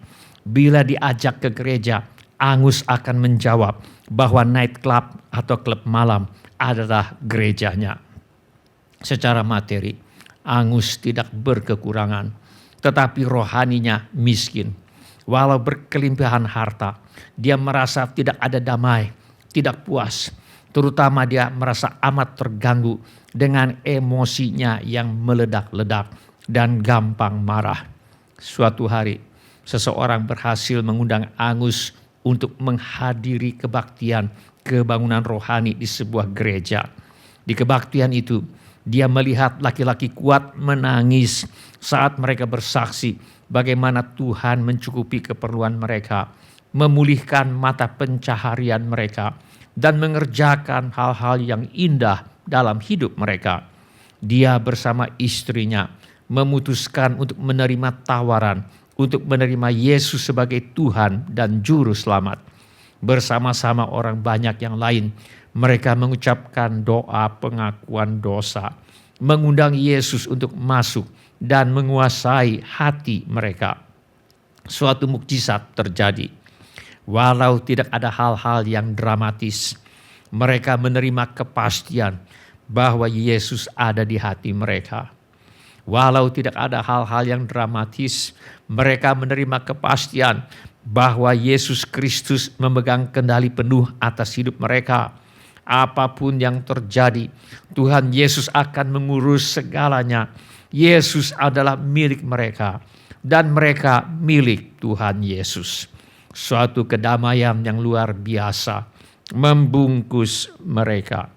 Bila diajak ke gereja, Angus akan menjawab bahwa night club atau klub malam adalah gerejanya. Secara materi, Angus tidak berkekurangan, tetapi rohaninya miskin. Walau berkelimpahan harta, dia merasa tidak ada damai, tidak puas. Terutama dia merasa amat terganggu dengan emosinya yang meledak-ledak dan gampang marah. Suatu hari, seseorang berhasil mengundang Angus untuk menghadiri kebaktian kebangunan rohani di sebuah gereja. Di kebaktian itu, dia melihat laki-laki kuat menangis saat mereka bersaksi bagaimana Tuhan mencukupi keperluan mereka, memulihkan mata pencaharian mereka, dan mengerjakan hal-hal yang indah dalam hidup mereka. Dia bersama istrinya memutuskan untuk menerima tawaran untuk menerima Yesus sebagai Tuhan dan Juru Selamat. Bersama-sama orang banyak yang lain, mereka mengucapkan doa pengakuan dosa, mengundang Yesus untuk masuk dan menguasai hati mereka. Suatu mukjizat terjadi. Walau tidak ada hal-hal yang dramatis, mereka menerima kepastian bahwa Yesus ada di hati mereka. Walau tidak ada hal-hal yang dramatis, mereka menerima kepastian bahwa Yesus Kristus memegang kendali penuh atas hidup mereka. Apapun yang terjadi, Tuhan Yesus akan mengurus segalanya. Yesus adalah milik mereka dan mereka milik Tuhan Yesus. Suatu kedamaian yang luar biasa membungkus mereka.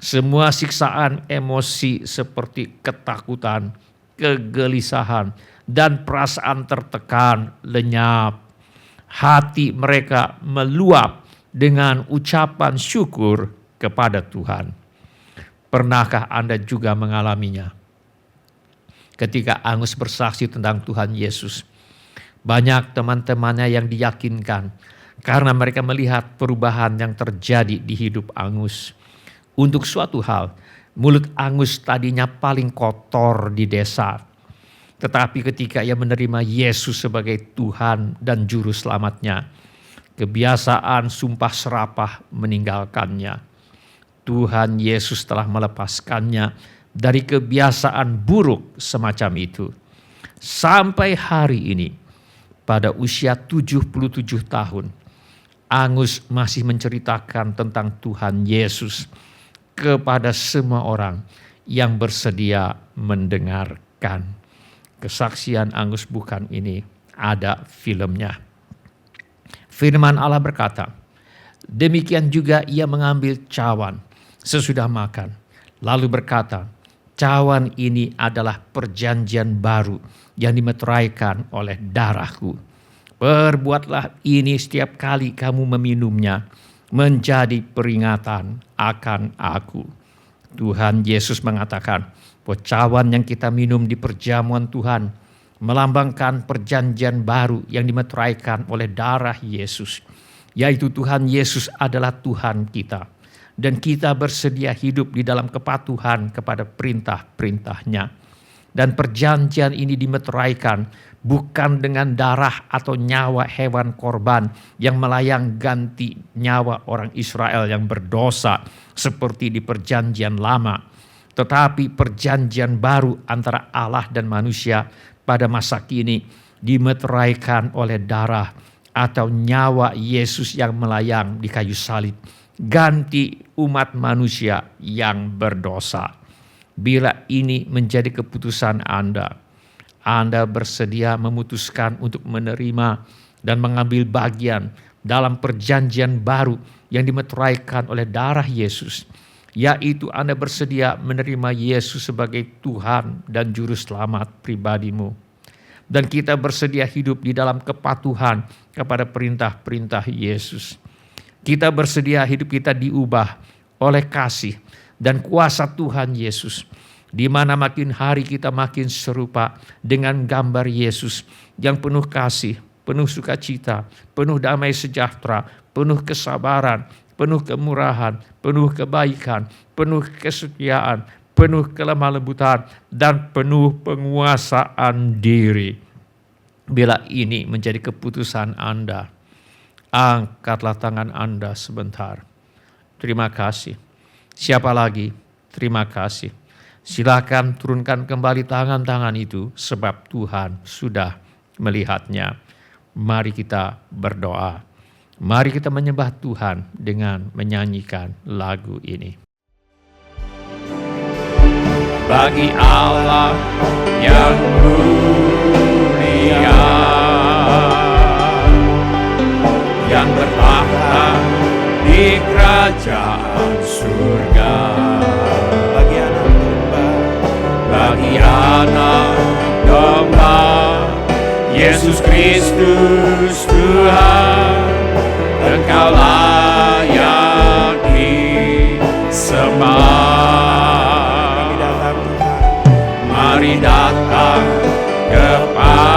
Semua siksaan emosi seperti ketakutan, kegelisahan, dan perasaan tertekan lenyap. Hati mereka meluap dengan ucapan syukur kepada Tuhan. Pernahkah Anda juga mengalaminya? ketika Angus bersaksi tentang Tuhan Yesus. Banyak teman-temannya yang diyakinkan karena mereka melihat perubahan yang terjadi di hidup Angus. Untuk suatu hal, mulut Angus tadinya paling kotor di desa. Tetapi ketika ia menerima Yesus sebagai Tuhan dan Juru Selamatnya, kebiasaan sumpah serapah meninggalkannya. Tuhan Yesus telah melepaskannya dari kebiasaan buruk semacam itu. Sampai hari ini, pada usia 77 tahun, Angus masih menceritakan tentang Tuhan Yesus kepada semua orang yang bersedia mendengarkan. Kesaksian Angus bukan ini, ada filmnya. Firman Allah berkata, demikian juga ia mengambil cawan sesudah makan, lalu berkata, cawan ini adalah perjanjian baru yang dimeteraikan oleh darahku. Perbuatlah ini setiap kali kamu meminumnya, menjadi peringatan akan aku. Tuhan Yesus mengatakan bahwa cawan yang kita minum di perjamuan Tuhan melambangkan perjanjian baru yang dimeteraikan oleh darah Yesus, yaitu Tuhan Yesus adalah Tuhan kita, dan kita bersedia hidup di dalam kepatuhan kepada perintah-perintahnya. Dan perjanjian ini dimeteraikan bukan dengan darah atau nyawa hewan korban yang melayang ganti nyawa orang Israel yang berdosa seperti di perjanjian lama, tetapi perjanjian baru antara Allah dan manusia pada masa kini dimeteraikan oleh darah atau nyawa Yesus yang melayang di kayu salib, ganti umat manusia yang berdosa. Bila ini menjadi keputusan Anda bersedia memutuskan untuk menerima dan mengambil bagian dalam perjanjian baru yang dimeteraikan oleh darah Yesus, yaitu Anda bersedia menerima Yesus sebagai Tuhan dan Juru Selamat pribadimu. Dan kita bersedia hidup di dalam kepatuhan kepada perintah-perintah Yesus. Kita bersedia hidup kita diubah oleh kasih dan kuasa Tuhan Yesus, di mana makin hari kita makin serupa dengan gambar Yesus yang penuh kasih, penuh sukacita, penuh damai sejahtera, penuh kesabaran, penuh kemurahan, penuh kebaikan, penuh kesetiaan, penuh kelemah lembutan, dan penuh penguasaan diri. Bila ini menjadi keputusan Anda, angkatlah tangan Anda sebentar. Terima kasih. Siapa lagi? Terima kasih. Silakan turunkan kembali tangan-tangan itu sebab Tuhan sudah melihatnya. Mari kita berdoa. Mari kita menyembah Tuhan dengan menyanyikan lagu ini. Bagi Allah yang mulia, yang bertahta di kerajaan surga, bagi anak domba Yesus Kristus Tuhan, Engkau layak disembah. Mari datang kepadanya,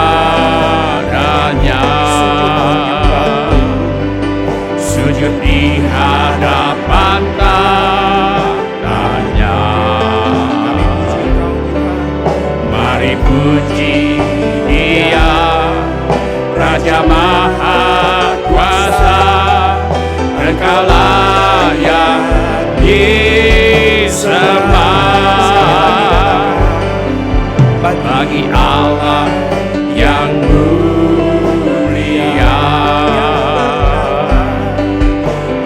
sujud di hadapan tangannya. Mari puji Dia, Raja Maha Kuasa, Engkau layak disembah. Bagi Allah yang mulia,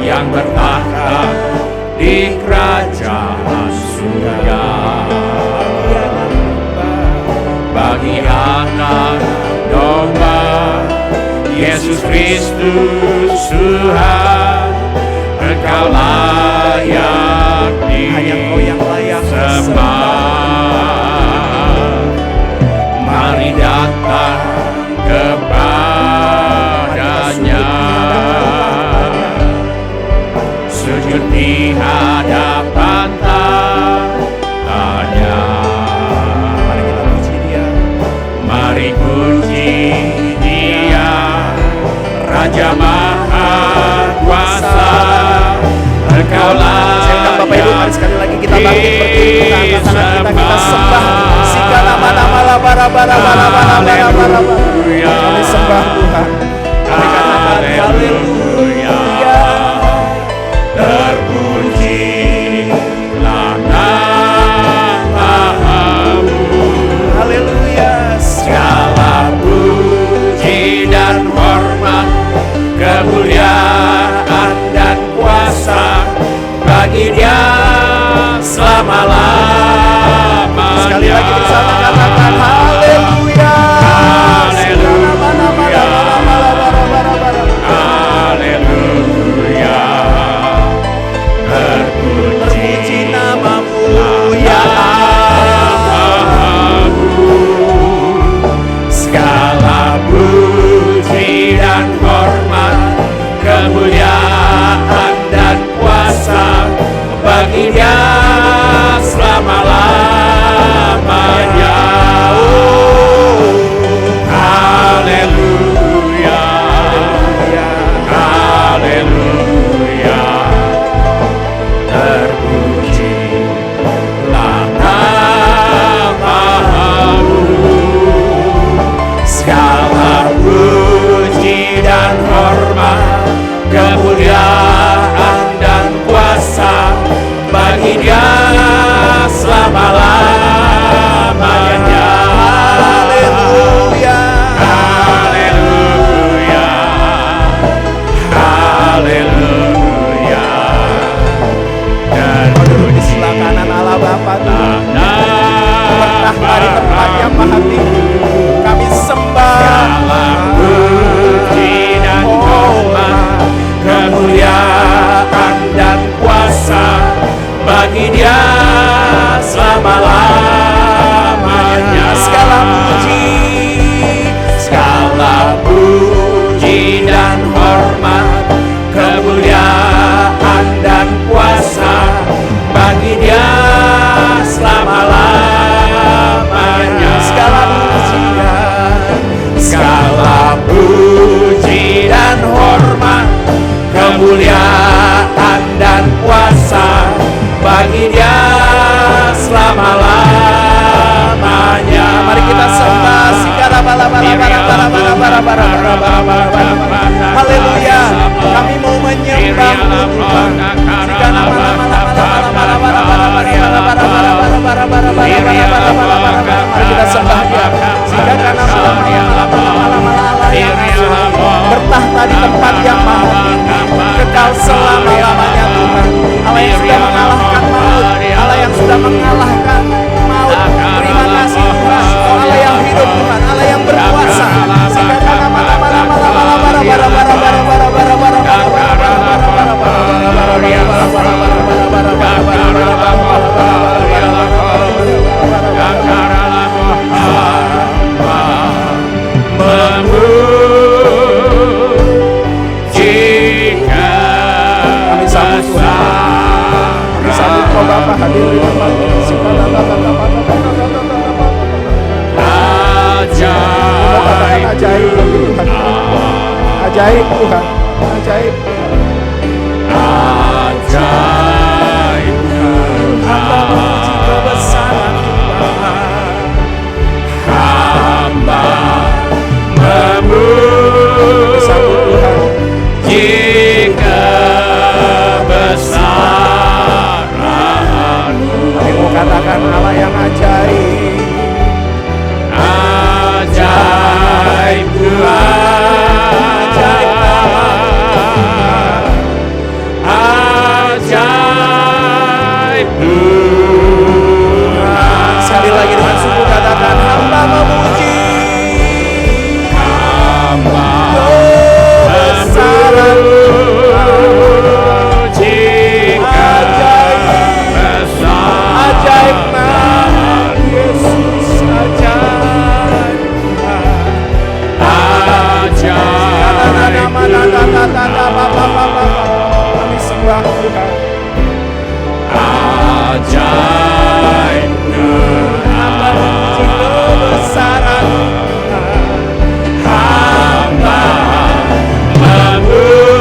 yang bertahta di kerajaan surga, bagi anak domba Yesus Kristus Tuhan, Engkau layak disembah. Mari datang kepadanya, sujud di hadapan tangannya. Saya undang Bapak Ibu, mari sekali lagi kita bangkit berdiri, kita angkat tangan kita sembah. Sika nama-nama la-bara-bara-bara-bara-bara-bara-bara. Kami sembah Tuhan. Kami katakan haleluya. Terpujilah namamu, Haleluya. segala puji dan hormat, kemuliaan dan kuasa bagi Dia selama-lamanya. Sekali lagi bersama katakan haleluya. Haleluya. Haleluya. Terpuji namamu ya segala puji dan hormat, kemuliaan dan kuasa bagi Dia selama-lamanya. Haleluya. Haleluya. Terpujilah namamu, segala puji dan hormat, kemuliaan dan kuasa bagi Dia selama-lamanya. haleluya. Haleluya. Haleluya. Dan Duduk di sebelah kanan Allah Bapa Tuhan. Bertahta di tempat yang maha tinggi. Kami sembah. segala puji dan hormat, kemuliaan dan kuasa bagi Dia selama-lamanya. Segala puji. Segala puji dan hormat, kemuliaan dan kuasa bagi Dia selama-lamanya. Segala pujian. Segala puji dan hormat, kemuliaan dan kuasa bagi Dia selama-lamanya. Mari kita sembah. Haleluya. Kami mau menyembah-Mu Tuhan. Mari kita sembah Dia. Bertahta di tempat yang maha tinggi, kekal selama-lamanya Tuhan. Allah yang sudah mengalahkan maut, Allah yang sudah mengalahkan maut. Terima kasih Tuhan. Allah yang hidup Tuhan, Allah yang berkuasa. Kami sambut Tuhan. Kami sambut Kau Bapa hadir di tempat ini. Ajaib Tuhan. Ajaib Tuhan. Ajaib Tuhan. Ajaib Hamba memuji kebesaran Tuhan. hamba memuji Sambut Tuhan. kebesaran. Kami mau katakan Allah yang ajaib. Ajaib Tuhan, ajaib Tuhan. Sekali lagi dengan sungguh katakan hamba memuji Hamba kebesaran memuji kebesaran. ajaib nama Yesus. Ajaib kami sembah Tuhan. Ajaib Hamba memuji kebesaran hamba memuji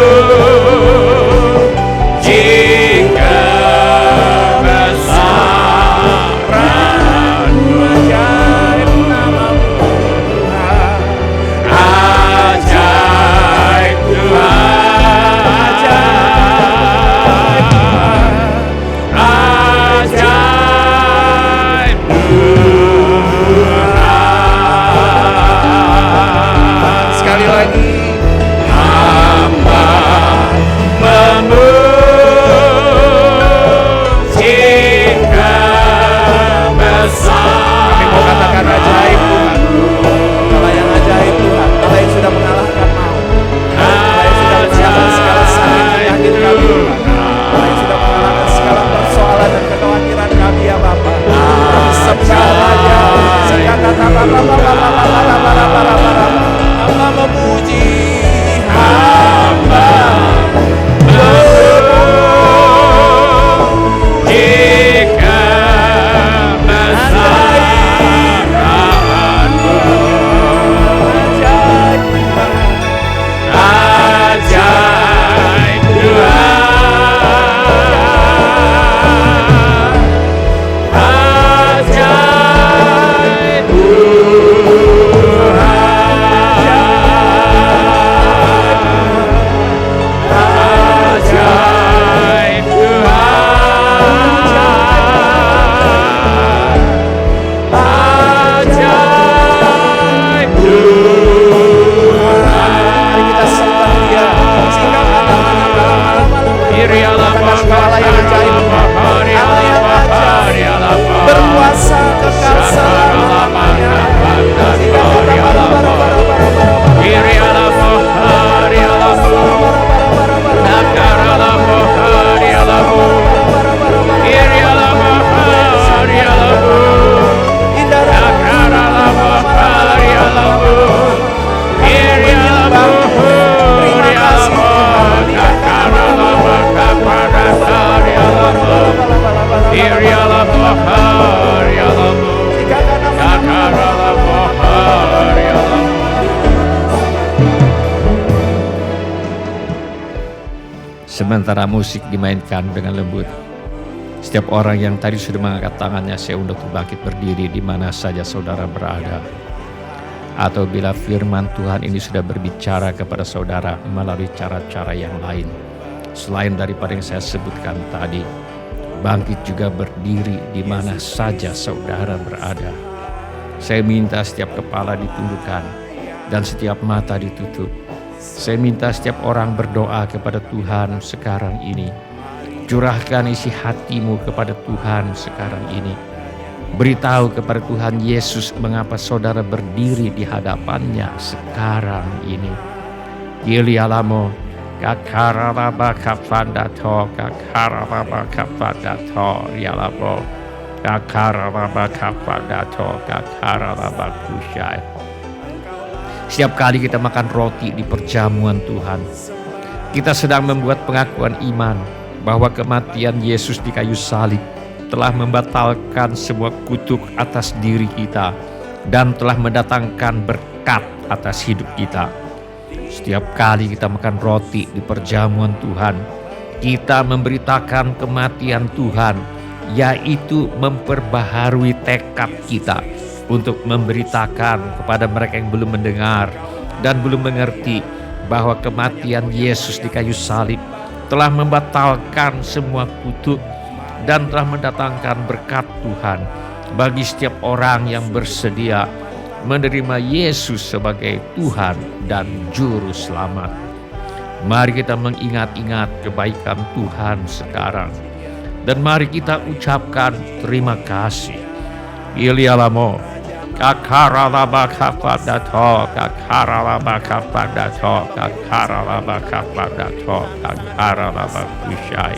kuasa kekal selama-lamanya. Sementara musik dimainkan dengan lembut, setiap orang yang tadi sudah mengangkat tangannya, saya undang untuk bangkit berdiri di mana saja saudara berada. Atau bila firman Tuhan ini sudah berbicara kepada saudara melalui cara-cara yang lain, selain daripada yang saya sebutkan tadi, bangkit juga berdiri di mana saja saudara berada. Saya minta setiap kepala ditundukkan dan setiap mata ditutup. Saya minta setiap orang berdoa kepada Tuhan sekarang ini. Curahkan isi hatimu kepada Tuhan sekarang ini. Beritahu kepada Tuhan Yesus mengapa saudara berdiri di hadapannya sekarang ini. Gilialamo kakaralaba kafandato kakaralaba kafandato rialabo kakaralaba kafandato kakaralaba kusyai. Setiap kali kita makan roti di perjamuan Tuhan, kita sedang membuat pengakuan iman bahwa kematian Yesus di kayu salib telah membatalkan semua kutuk atas diri kita dan telah mendatangkan berkat atas hidup kita. Setiap kali kita makan roti di perjamuan Tuhan, kita memberitakan kematian Tuhan, yaitu memperbaharui tekad kita untuk memberitakan kepada mereka yang belum mendengar dan belum mengerti bahwa kematian Yesus di kayu salib telah membatalkan semua kutuk dan telah mendatangkan berkat Tuhan bagi setiap orang yang bersedia menerima Yesus sebagai Tuhan dan Juru Selamat. Mari kita mengingat-ingat kebaikan Tuhan sekarang, dan mari kita ucapkan terima kasih. Ilialamo kakaralaba kafadato kakaralaba kafadato kakaralaba kafadato kakaralaba kusyai.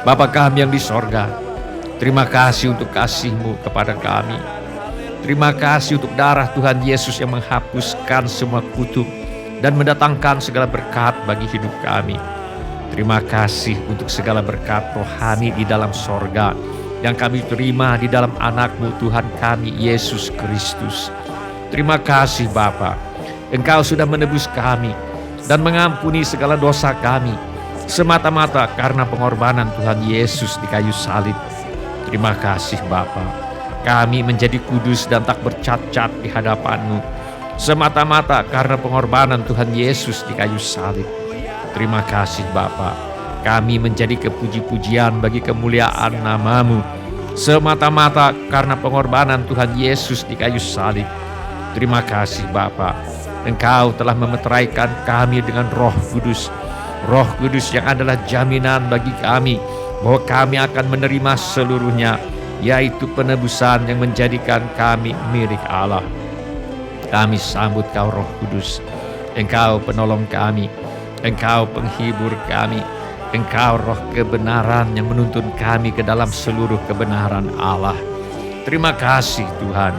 Bapa kami yang di sorga, terima kasih untuk kasih-Mu kepada kami. Terima kasih untuk darah Tuhan Yesus yang menghapuskan semua kutuk dan mendatangkan segala berkat bagi hidup kami. Terima kasih untuk segala berkat rohani di dalam sorga yang kami terima di dalam anak-Mu Tuhan kami Yesus Kristus. Terima kasih Bapa, Engkau sudah menebus kami dan mengampuni segala dosa kami semata-mata karena pengorbanan Tuhan Yesus di kayu salib. Terima kasih Bapa, kami menjadi kudus dan tak bercacat di hadapan-Mu semata-mata karena pengorbanan Tuhan Yesus di kayu salib. Terima kasih Bapa, kami menjadi kepuji-pujian bagi kemuliaan nama-Mu semata-mata karena pengorbanan Tuhan Yesus di kayu salib. Terima kasih Bapa, Engkau telah memeteraikan kami dengan Roh Kudus. Roh Kudus yang adalah jaminan bagi kami bahwa kami akan menerima seluruhnya, yaitu penebusan yang menjadikan kami milik Allah. Kami sambut Kau Roh Kudus. Engkau penolong kami, Engkau penghibur kami, Engkau roh kebenaran yang menuntun kami ke dalam seluruh kebenaran Allah. Terima kasih Tuhan.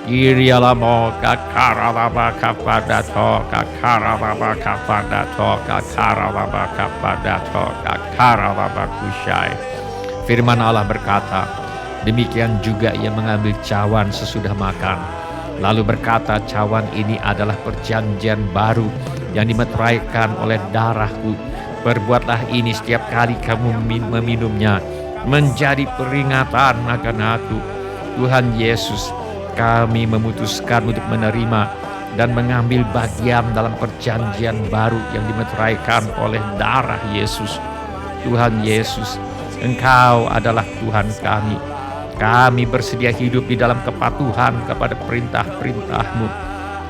Irialamo kakaralaba kafadato kakaralaba kafadato kakaralaba kafadato kakaralaba kusyai. Firman Allah berkata, demikian juga ia mengambil cawan sesudah makan, lalu berkata, cawan ini adalah perjanjian baru yang dimeteraikan oleh darahku. Perbuatlah ini setiap kali kamu meminumnya menjadi peringatan akan aku. Tuhan Yesus, kami memutuskan untuk menerima dan mengambil bagian dalam perjanjian baru yang dimeteraikan oleh darah Yesus. Tuhan Yesus, Engkau adalah Tuhan kami. Kami bersedia hidup di dalam kepatuhan kepada perintah-perintah-Mu.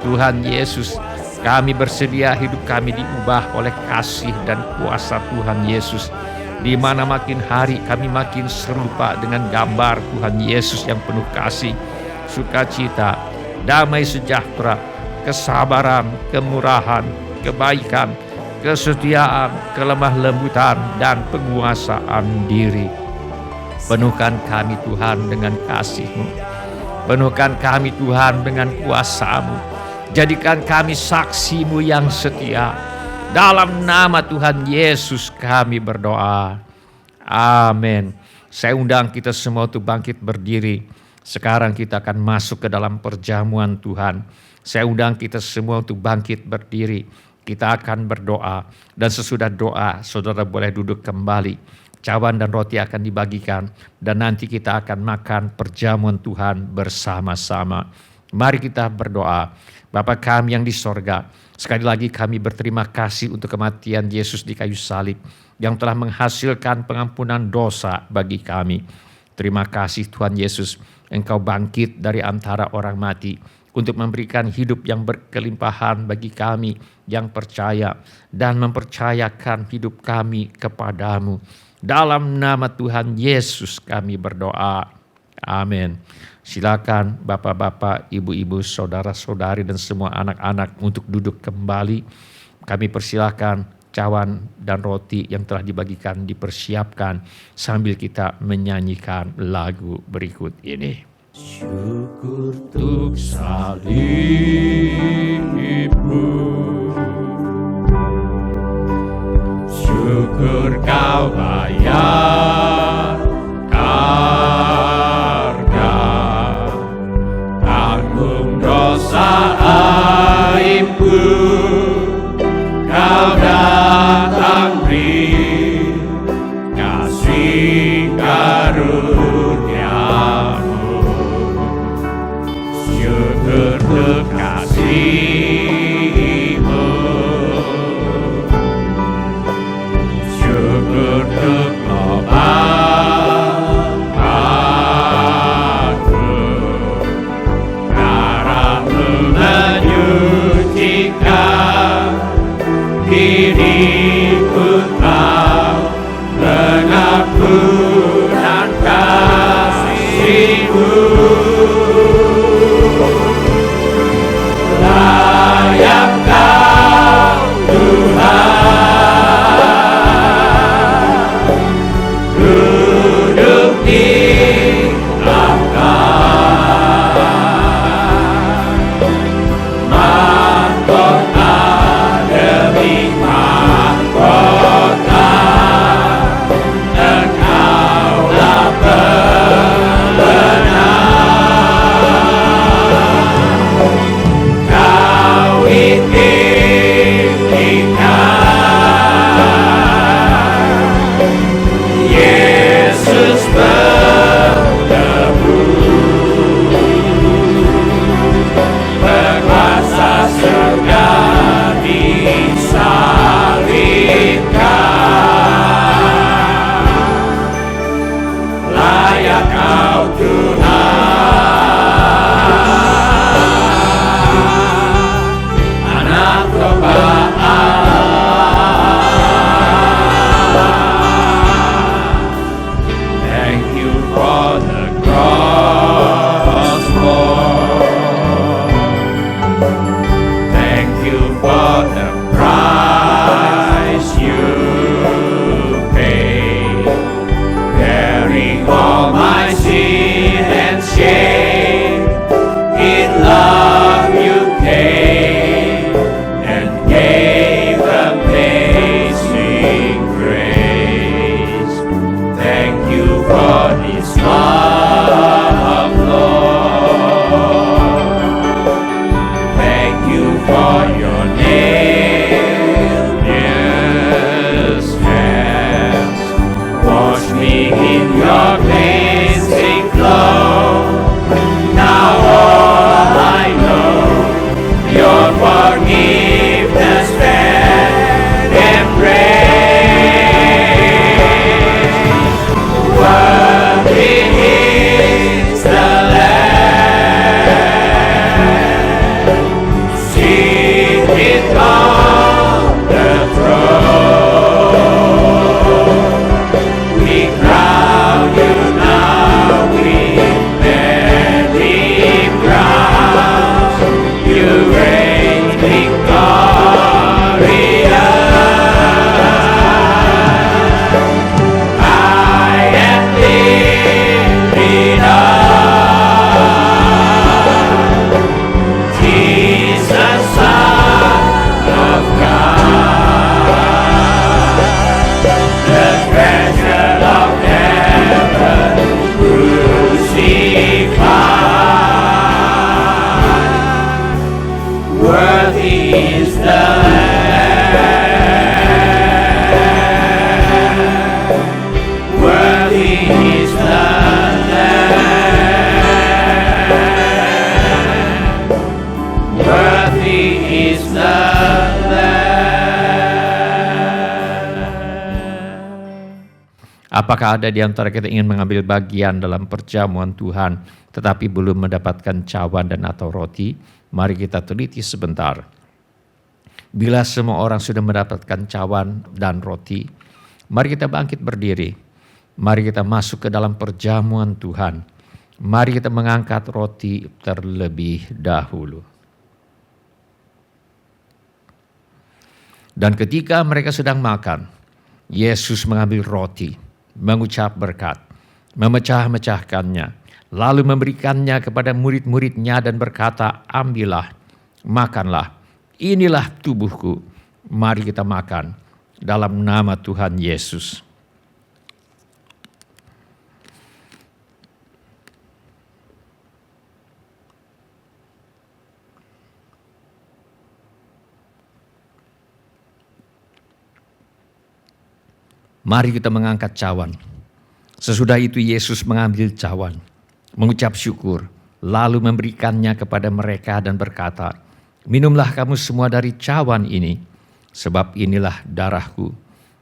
Tuhan Yesus, kami bersedia hidup kami diubah oleh kasih dan kuasa Tuhan Yesus. di mana makin hari kami makin serupa dengan gambar Tuhan Yesus yang penuh kasih, sukacita, damai sejahtera, kesabaran, kemurahan, kebaikan, kesetiaan, kelemah lembutan, dan penguasaan diri. Penuhkan kami Tuhan dengan kasih-Mu. Penuhkan kami Tuhan dengan kuasa-Mu. Jadikan kami saksi-Mu yang setia. Dalam nama Tuhan Yesus kami berdoa. Amin. Saya undang kita semua untuk bangkit berdiri. Sekarang kita akan masuk ke dalam perjamuan Tuhan. Saya undang kita semua untuk bangkit berdiri. Kita akan berdoa. Dan sesudah doa, saudara boleh duduk kembali. Cawan dan roti akan dibagikan. Dan nanti kita akan makan perjamuan Tuhan bersama-sama. Mari kita berdoa. Bapa kami yang di sorga, sekali lagi kami berterima kasih untuk kematian Yesus di kayu salib yang telah menghasilkan pengampunan dosa bagi kami. Terima kasih Tuhan Yesus, Engkau bangkit dari antara orang mati untuk memberikan hidup yang berkelimpahan bagi kami yang percaya dan mempercayakan hidup kami kepadamu. Dalam nama Tuhan Yesus kami berdoa. Amin. Silakan bapak-bapak, ibu-ibu, saudara-saudari dan semua anak-anak untuk duduk kembali. Kami persilakan cawan dan roti yang telah dibagikan dipersiapkan sambil kita menyanyikan lagu berikut ini. Syukur untuk salibmu, syukur kau bayar harga, tanggung dosa aibku, kau datang beri kasih karuniamu. Syukur untuk kasih-Mu, syukur untuk Apakah ada di antara kita ingin mengambil bagian dalam perjamuan Tuhan tetapi belum mendapatkan cawan dan atau roti? Mari kita teliti sebentar. Bila semua orang sudah mendapatkan cawan dan roti, mari kita bangkit berdiri. Mari kita masuk ke dalam perjamuan Tuhan. Mari kita mengangkat roti terlebih dahulu. Dan ketika mereka sedang makan, Yesus mengambil roti, mengucap berkat, memecah-mecahkannya, lalu memberikannya kepada murid-muridnya dan berkata, ambillah, makanlah, inilah tubuhku, mari kita makan dalam nama Tuhan Yesus. Mari kita mengangkat cawan. Sesudah itu Yesus mengambil cawan, mengucap syukur, lalu memberikannya kepada mereka dan berkata, minumlah kamu semua dari cawan ini, sebab inilah darahku,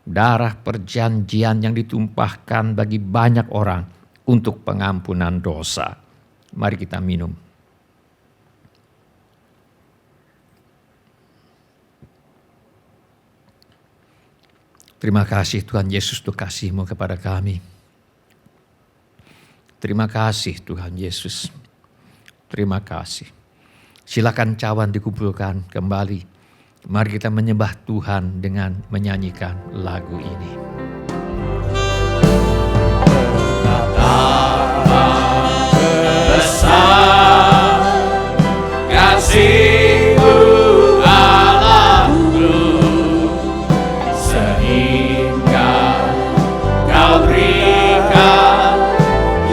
darah perjanjian yang ditumpahkan bagi banyak orang untuk pengampunan dosa. Mari kita minum. Terima kasih Tuhan Yesus untuk kasih-Mu kepada kami. Terima kasih Tuhan Yesus. Terima kasih. Silakan cawan dikumpulkan kembali. Mari kita menyembah Tuhan dengan menyanyikan lagu ini. Besar kasih-Mu Allahku, sehingga Kau berikan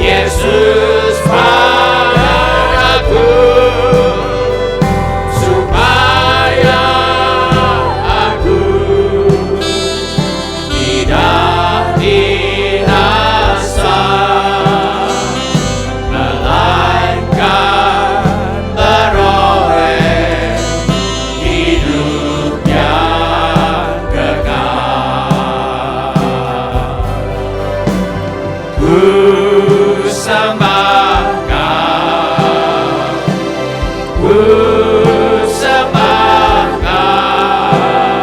Yesus padaku, supaya aku tidak binasa, melainkan beroleh hidup yang kekal. Ku sembah Kau, ku sembah Kau,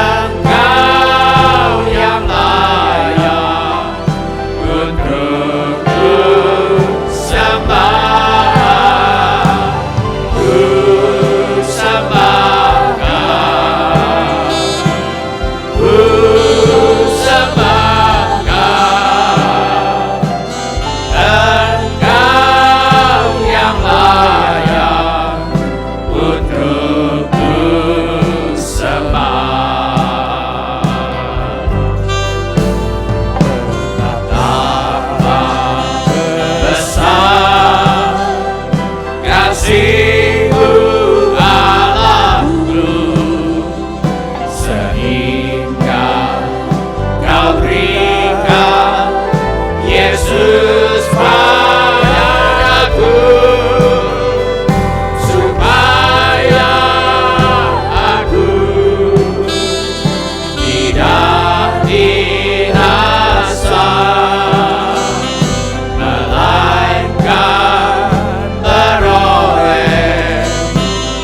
Engkau yang layak untuk ku sembah. Ku sembah Kau, ku sembah Kau, Engkau yang layak untuk ku sembah. Betapa besar kasih-Mu Allahku, sehingga Kau berikan Yesus padaku, supaya aku tidak binasa, melainkan beroleh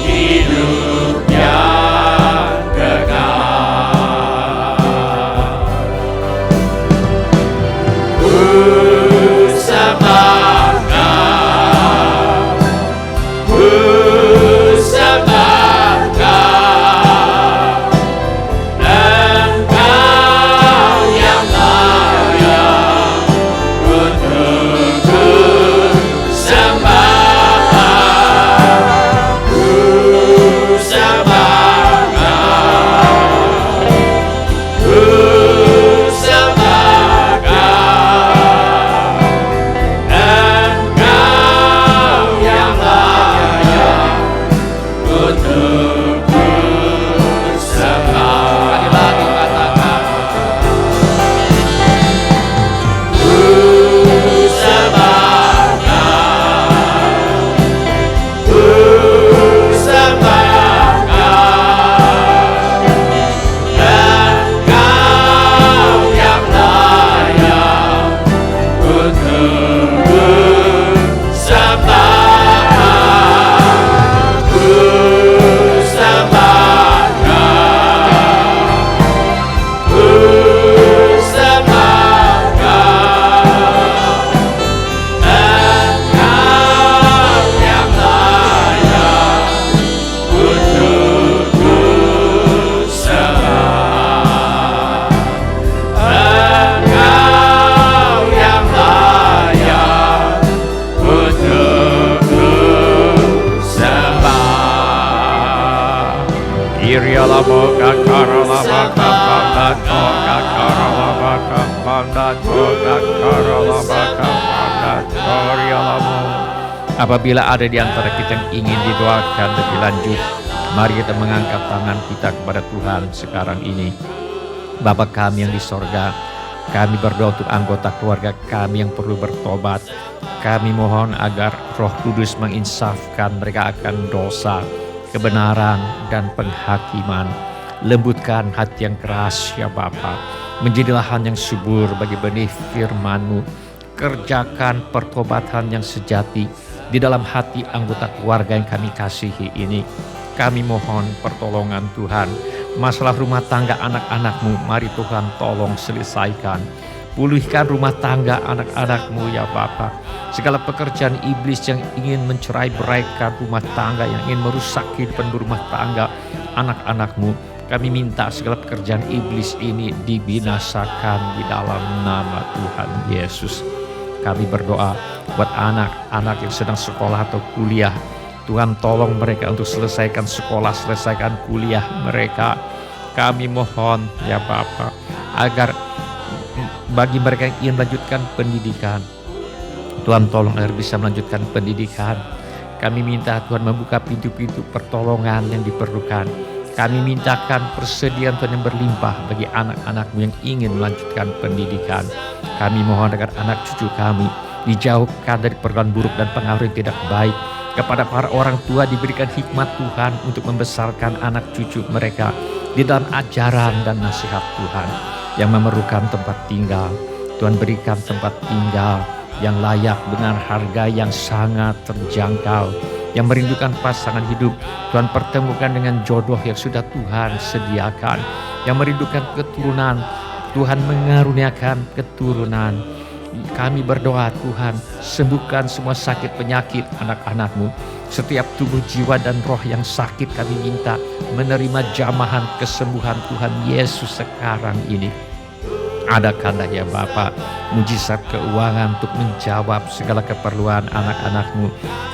hidup yang kekal. Ku sembah Kau, ku sembah Kau, Engkau yang layak untuk ku sembah. Ku sembah Kau, ku sembah Kau, Apabila ada di antara kita yang ingin didoakan lebih lanjut, mari kita mengangkat tangan kita kepada Tuhan sekarang ini. Bapa kami yang di sorga, kami berdoa untuk anggota keluarga kami yang perlu bertobat. Kami mohon agar Roh Kudus menginsafkan mereka akan dosa, kebenaran, dan penghakiman. Lembutkan hati yang keras ya Bapa, menjadi lahan yang subur bagi benih firman-Mu. Kerjakan pertobatan yang sejati di dalam hati anggota keluarga yang kami kasihi ini. Kami mohon pertolongan Tuhan. Masalah rumah tangga anak-anak-Mu, mari Tuhan tolong selesaikan. Pulihkan rumah tangga anak-anak-Mu ya Bapa. Segala pekerjaan iblis yang ingin mencerai-beraikan rumah tangga, yang ingin merusak kehidupan berumah tangga anak-anak-Mu, kami minta segala pekerjaan iblis ini dibinasakan di dalam nama Tuhan Yesus. Kami berdoa buat anak-anak yang sedang sekolah atau kuliah. Tuhan tolong mereka untuk selesaikan sekolah, selesaikan kuliah mereka. Kami mohon ya Bapa, agar bagi mereka yang ingin melanjutkan pendidikan, Tuhan tolong agar bisa melanjutkan pendidikan. Kami minta Tuhan membuka pintu-pintu pertolongan yang diperlukan. Kami mintakan persediaan Tuhan yang berlimpah bagi anak-anak-Mu yang ingin melanjutkan pendidikan. Kami mohon agar anak cucu kami dijauhkan dari pergaulan buruk dan pengaruh yang tidak baik. Kepada para orang tua diberikan hikmat Tuhan untuk membesarkan anak cucu mereka di dalam ajaran dan nasihat Tuhan. Yang memerlukan tempat tinggal, Tuhan berikan tempat tinggal yang layak dengan harga yang sangat terjangkau. Yang merindukan pasangan hidup, Tuhan pertemukan dengan jodoh yang sudah Tuhan sediakan. Yang merindukan keturunan, Tuhan mengaruniakan keturunan. Kami berdoa Tuhan, sembuhkan semua sakit penyakit anak-anak-Mu. Setiap tubuh, jiwa, dan roh yang sakit kami minta menerima jamahan kesembuhan Tuhan Yesus sekarang ini. Adakanlah ya Bapa mujizat keuangan untuk menjawab segala keperluan anak-anak-Mu.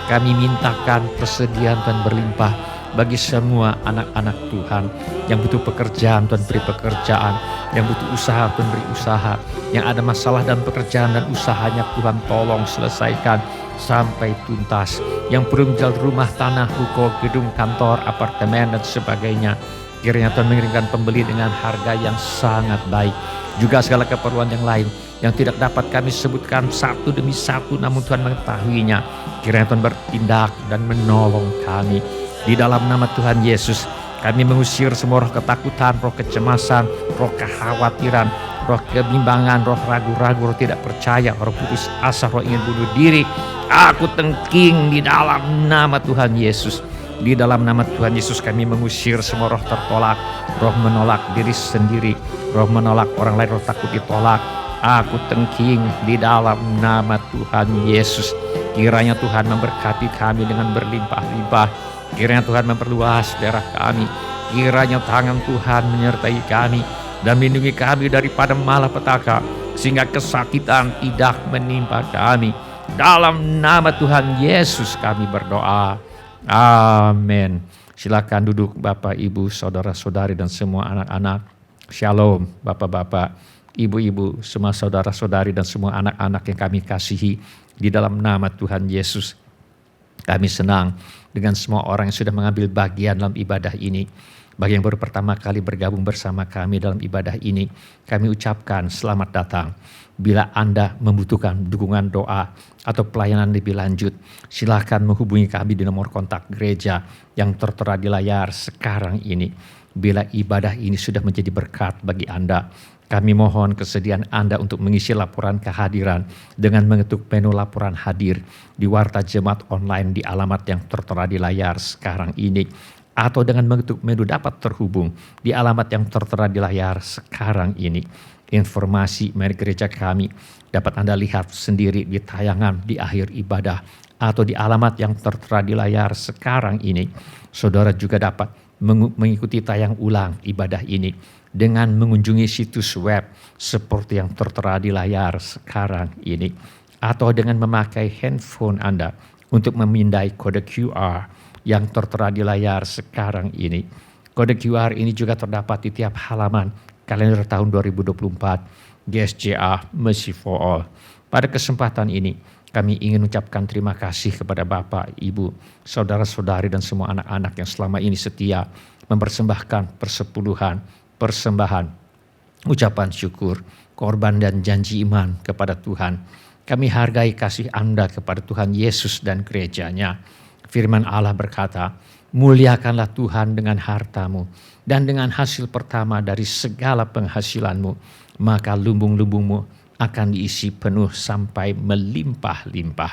Kami mintakan persediaan Tuhan berlimpah bagi semua anak-anak Tuhan. Yang butuh pekerjaan Tuhan beri pekerjaan, yang butuh usaha Tuhan beri usaha, yang ada masalah dalam pekerjaan dan usahanya Tuhan tolong selesaikan sampai tuntas. Yang perlu menjual rumah, tanah, ruko, gedung, kantor, apartemen, dan sebagainya, kiranya Tuhan mengirimkan pembeli dengan harga yang sangat baik. Juga segala keperluan yang lain yang tidak dapat kami sebutkan satu demi satu, namun Tuhan mengetahuinya. Kiranya Tuhan bertindak dan menolong kami. Di dalam nama Tuhan Yesus, kami mengusir semua roh ketakutan, roh kecemasan, roh kekhawatiran, roh kebimbangan, roh ragu-ragu, roh tidak percaya, roh putus asa, roh ingin bunuh diri. Aku tengking di dalam nama Tuhan Yesus. Di dalam nama Tuhan Yesus kami mengusir semua roh tertolak, roh menolak diri sendiri, roh menolak orang lain, roh takut ditolak. Aku tengking di dalam nama Tuhan Yesus. Kiranya Tuhan memberkati kami dengan berlimpah-limpah. Kiranya Tuhan memperluas daerah kami. Kiranya tangan Tuhan menyertai kami dan melindungi kami daripada malapetaka, sehingga kesakitan tidak menimpa kami. Dalam nama Tuhan Yesus kami berdoa. Amin. Silakan duduk Bapak, Ibu, saudara-saudari, dan semua anak-anak. Shalom Bapak-bapak, Ibu-ibu, semua saudara-saudari, dan semua anak-anak yang kami kasihi di dalam nama Tuhan Yesus. Kami senang dengan semua orang yang sudah mengambil bagian dalam ibadah ini. Bagi yang baru pertama kali bergabung bersama kami dalam ibadah ini, kami ucapkan selamat datang. Bila Anda membutuhkan dukungan doa atau pelayanan lebih lanjut, silakan menghubungi kami di nomor kontak gereja yang tertera di layar sekarang ini. Bila ibadah ini sudah menjadi berkat bagi Anda, kami mohon kesediaan Anda untuk mengisi laporan kehadiran dengan mengetuk menu laporan hadir di Warta Jemaat Online di alamat yang tertera di layar sekarang ini, atau dengan mengetuk menu dapat terhubung di alamat yang tertera di layar sekarang ini. Informasi mengenai gereja kami dapat Anda lihat sendiri di tayangan di akhir ibadah atau di alamat yang tertera di layar sekarang ini. Saudara juga dapat mengikuti tayang ulang ibadah ini dengan mengunjungi situs web seperti yang tertera di layar sekarang ini, atau dengan memakai handphone Anda untuk memindai kode QR yang tertera di layar sekarang ini. Kode QR ini juga terdapat di tiap halaman kalender tahun 2024 GSJA Mercy for All. Pada kesempatan ini, kami ingin ucapkan terima kasih kepada Bapak, Ibu, saudara-saudari dan semua anak-anak yang selama ini setia mempersembahkan persepuluhan, persembahan, ucapan syukur, korban dan janji iman kepada Tuhan. Kami hargai kasih Anda kepada Tuhan Yesus dan gerejanya. Firman Allah berkata, muliakanlah Tuhan dengan hartamu dan dengan hasil pertama dari segala penghasilanmu, maka lumbung-lumbungmu akan diisi penuh sampai melimpah-limpah.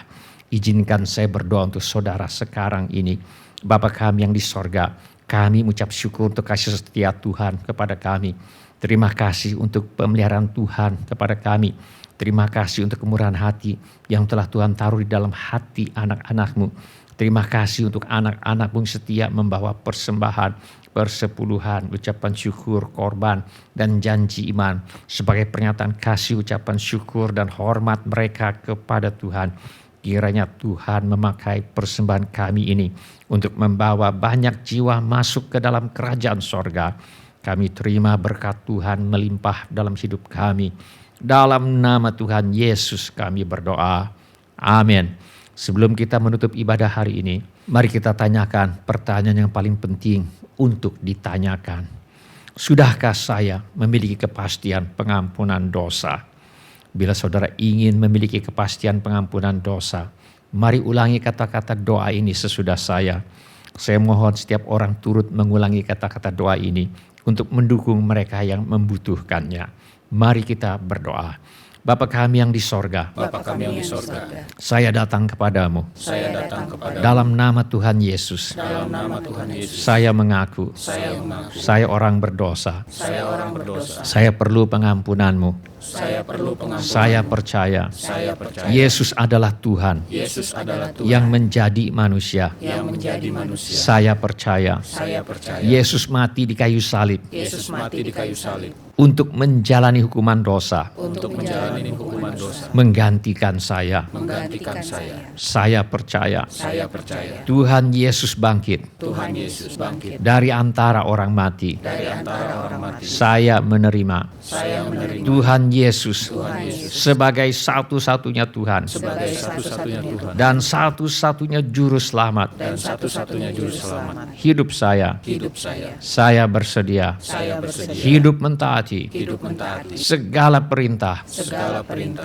Izinkan saya berdoa untuk saudara sekarang ini. Bapa kami yang di sorga, kami mengucap syukur untuk kasih setia Tuhan kepada kami. Terima kasih untuk pemeliharaan Tuhan kepada kami. Terima kasih untuk kemurahan hati yang telah Tuhan taruh di dalam hati anak-anak-Mu. Terima kasih untuk anak-anak-Mu setia membawa persembahan, persepuluhan, ucapan syukur, korban, dan janji iman sebagai pernyataan kasih, ucapan syukur, dan hormat mereka kepada Tuhan. Kiranya Tuhan memakai persembahan kami ini untuk membawa banyak jiwa masuk ke dalam kerajaan sorga. Kami terima berkat Tuhan melimpah dalam hidup kami. Dalam nama Tuhan Yesus kami berdoa. Amin. Sebelum kita menutup ibadah hari ini, mari kita tanyakan pertanyaan yang paling penting untuk ditanyakan. Sudahkah saya memiliki kepastian pengampunan dosa? Bila saudara ingin memiliki kepastian pengampunan dosa, mari ulangi kata-kata doa ini sesudah saya. Saya mohon setiap orang turut mengulangi kata-kata doa ini untuk mendukung mereka yang membutuhkannya. Mari kita berdoa. Bapa kami yang di sorga, saya datang kepadamu. Dalam nama Tuhan Yesus, saya mengaku, saya orang berdosa. Saya perlu pengampunanmu. Saya percaya, Yesus adalah Tuhan yang menjadi manusia. Saya percaya, Yesus mati di kayu salib untuk menjalani hukuman dosa, menggantikan saya. Saya percaya, Tuhan Yesus bangkit dari antara orang mati. Saya menerima Tuhan Yesus sebagai satu-satunya Tuhan dan satu-satunya juru selamat. Hidup saya bersedia hidup mentaati segala perintah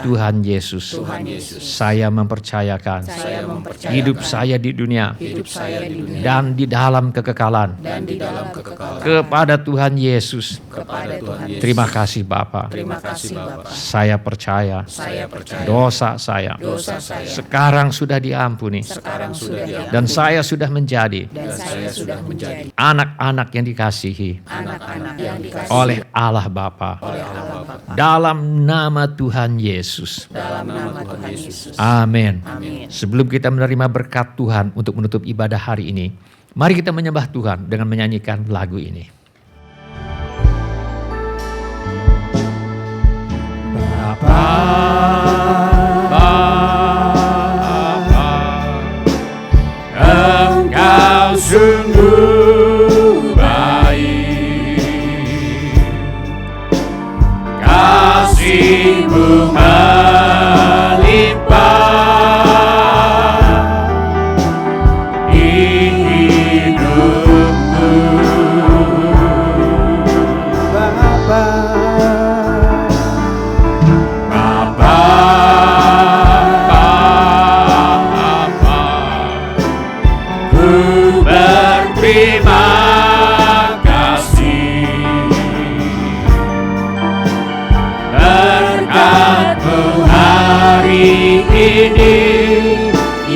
Tuhan Yesus. Saya mempercayakan hidup saya di dunia dan di dalam kekekalan kepada Tuhan Yesus. Terima kasih Bapa. Saya percaya dosa saya sekarang sudah diampuni dan saya sudah menjadi anak-anak yang dikasihi oleh Allah Bapa. Dalam nama Tuhan Yesus. Amin. Sebelum kita menerima berkat Tuhan untuk menutup ibadah hari ini, mari kita menyembah Tuhan dengan menyanyikan lagu ini. Engkau sungguh baik, kasih-Mu melimpah di hidupku. Terima kasih berkat-Mu hari ini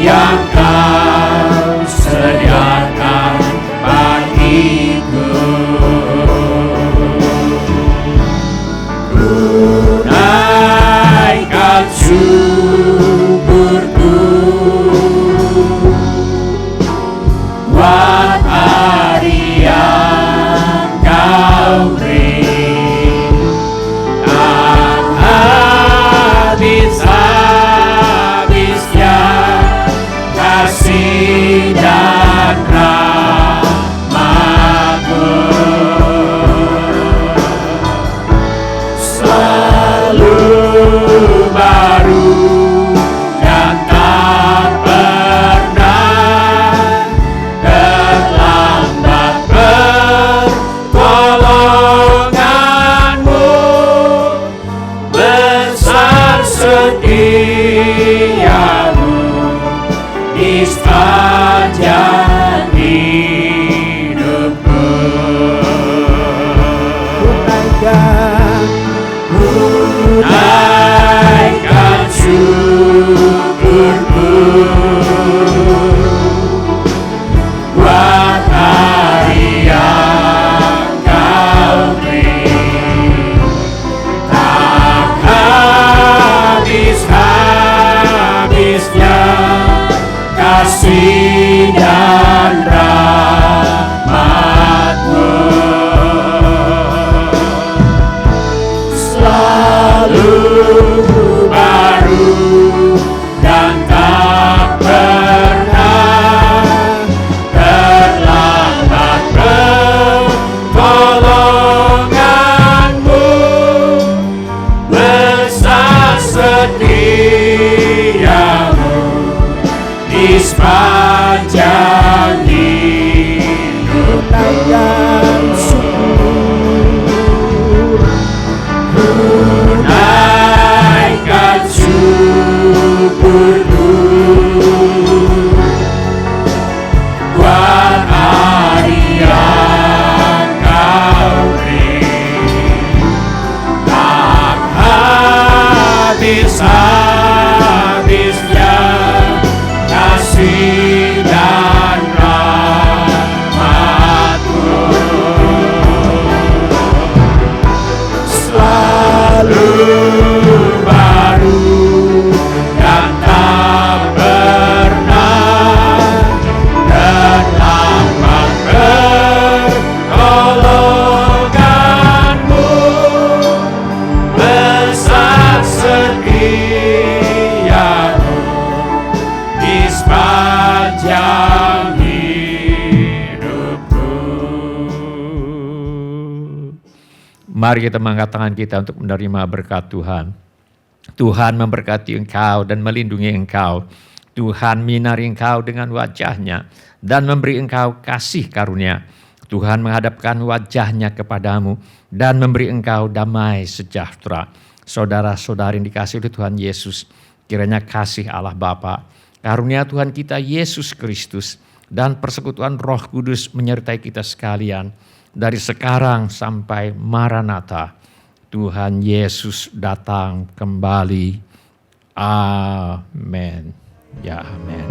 yang Kau sediakan bagiku. Tunaikan syukurku buat hari yang Kau beri, tak habis-habisnya kasih habis-habisnya kasih dan rahmat-Mu. Selalu baru dan tak pernah, dan amat pertolongan-Mu besar setia-Mu di sepanjang hidupku. Mari kita mengangkat tangan kita untuk menerima berkat Tuhan. Tuhan memberkati engkau dan melindungi engkau. Tuhan minari engkau dengan wajah-Nya dan memberi engkau kasih karunia. Tuhan menghadapkan wajah-Nya kepadamu dan memberi engkau damai sejahtera. Saudara-saudari yang dikasihi oleh Tuhan Yesus, kiranya kasih Allah Bapa, karunia Tuhan kita Yesus Kristus, dan persekutuan Roh Kudus menyertai kita sekalian dari sekarang sampai Maranatha. Tuhan Yesus datang kembali. Amin. Ya, amin.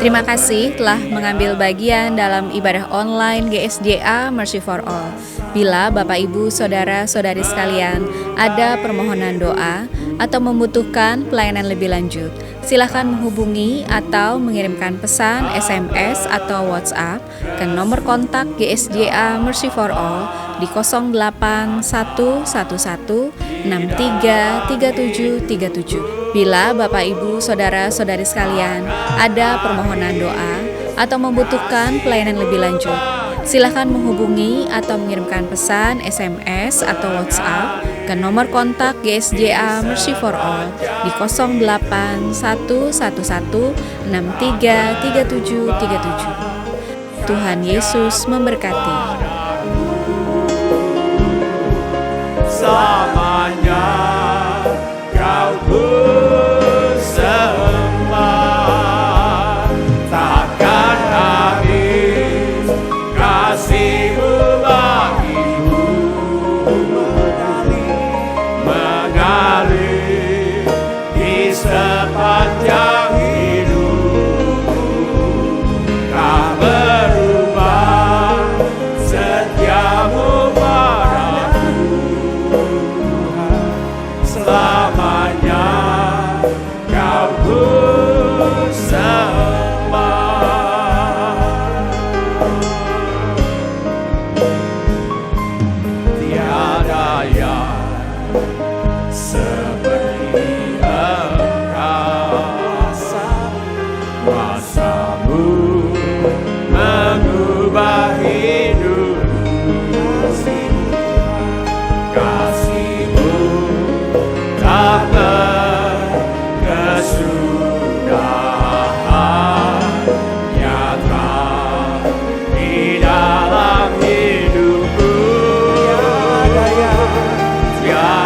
Terima kasih telah mengambil bagian dalam ibadah online GSDA Mercy for All. Bila Bapak Ibu Saudara-saudari sekalian ada permohonan doa atau membutuhkan pelayanan lebih lanjut, silakan menghubungi atau mengirimkan pesan SMS atau WhatsApp ke nomor kontak GSDA Mercy for All di 08111633737. Bila Bapak Ibu Saudara-saudari sekalian ada permohonan doa atau membutuhkan pelayanan lebih lanjut, silakan menghubungi atau mengirimkan pesan SMS atau WhatsApp ke nomor kontak GSDA Mercy for All di 08111633737. Tuhan Yesus memberkati. Selamanya Kau ku sembah, takkan habis kasih-Mu bagiku, mengalir di sepanjang hidupku. Tak berubah setia-Mu padaku, selamanya Kau ku sembah. Tiada yang seperti Engkau, kuasa-Mu mengubah hidupku, kasih-Mu tak berkesudahan, nyata di dalam hidupku. Tiada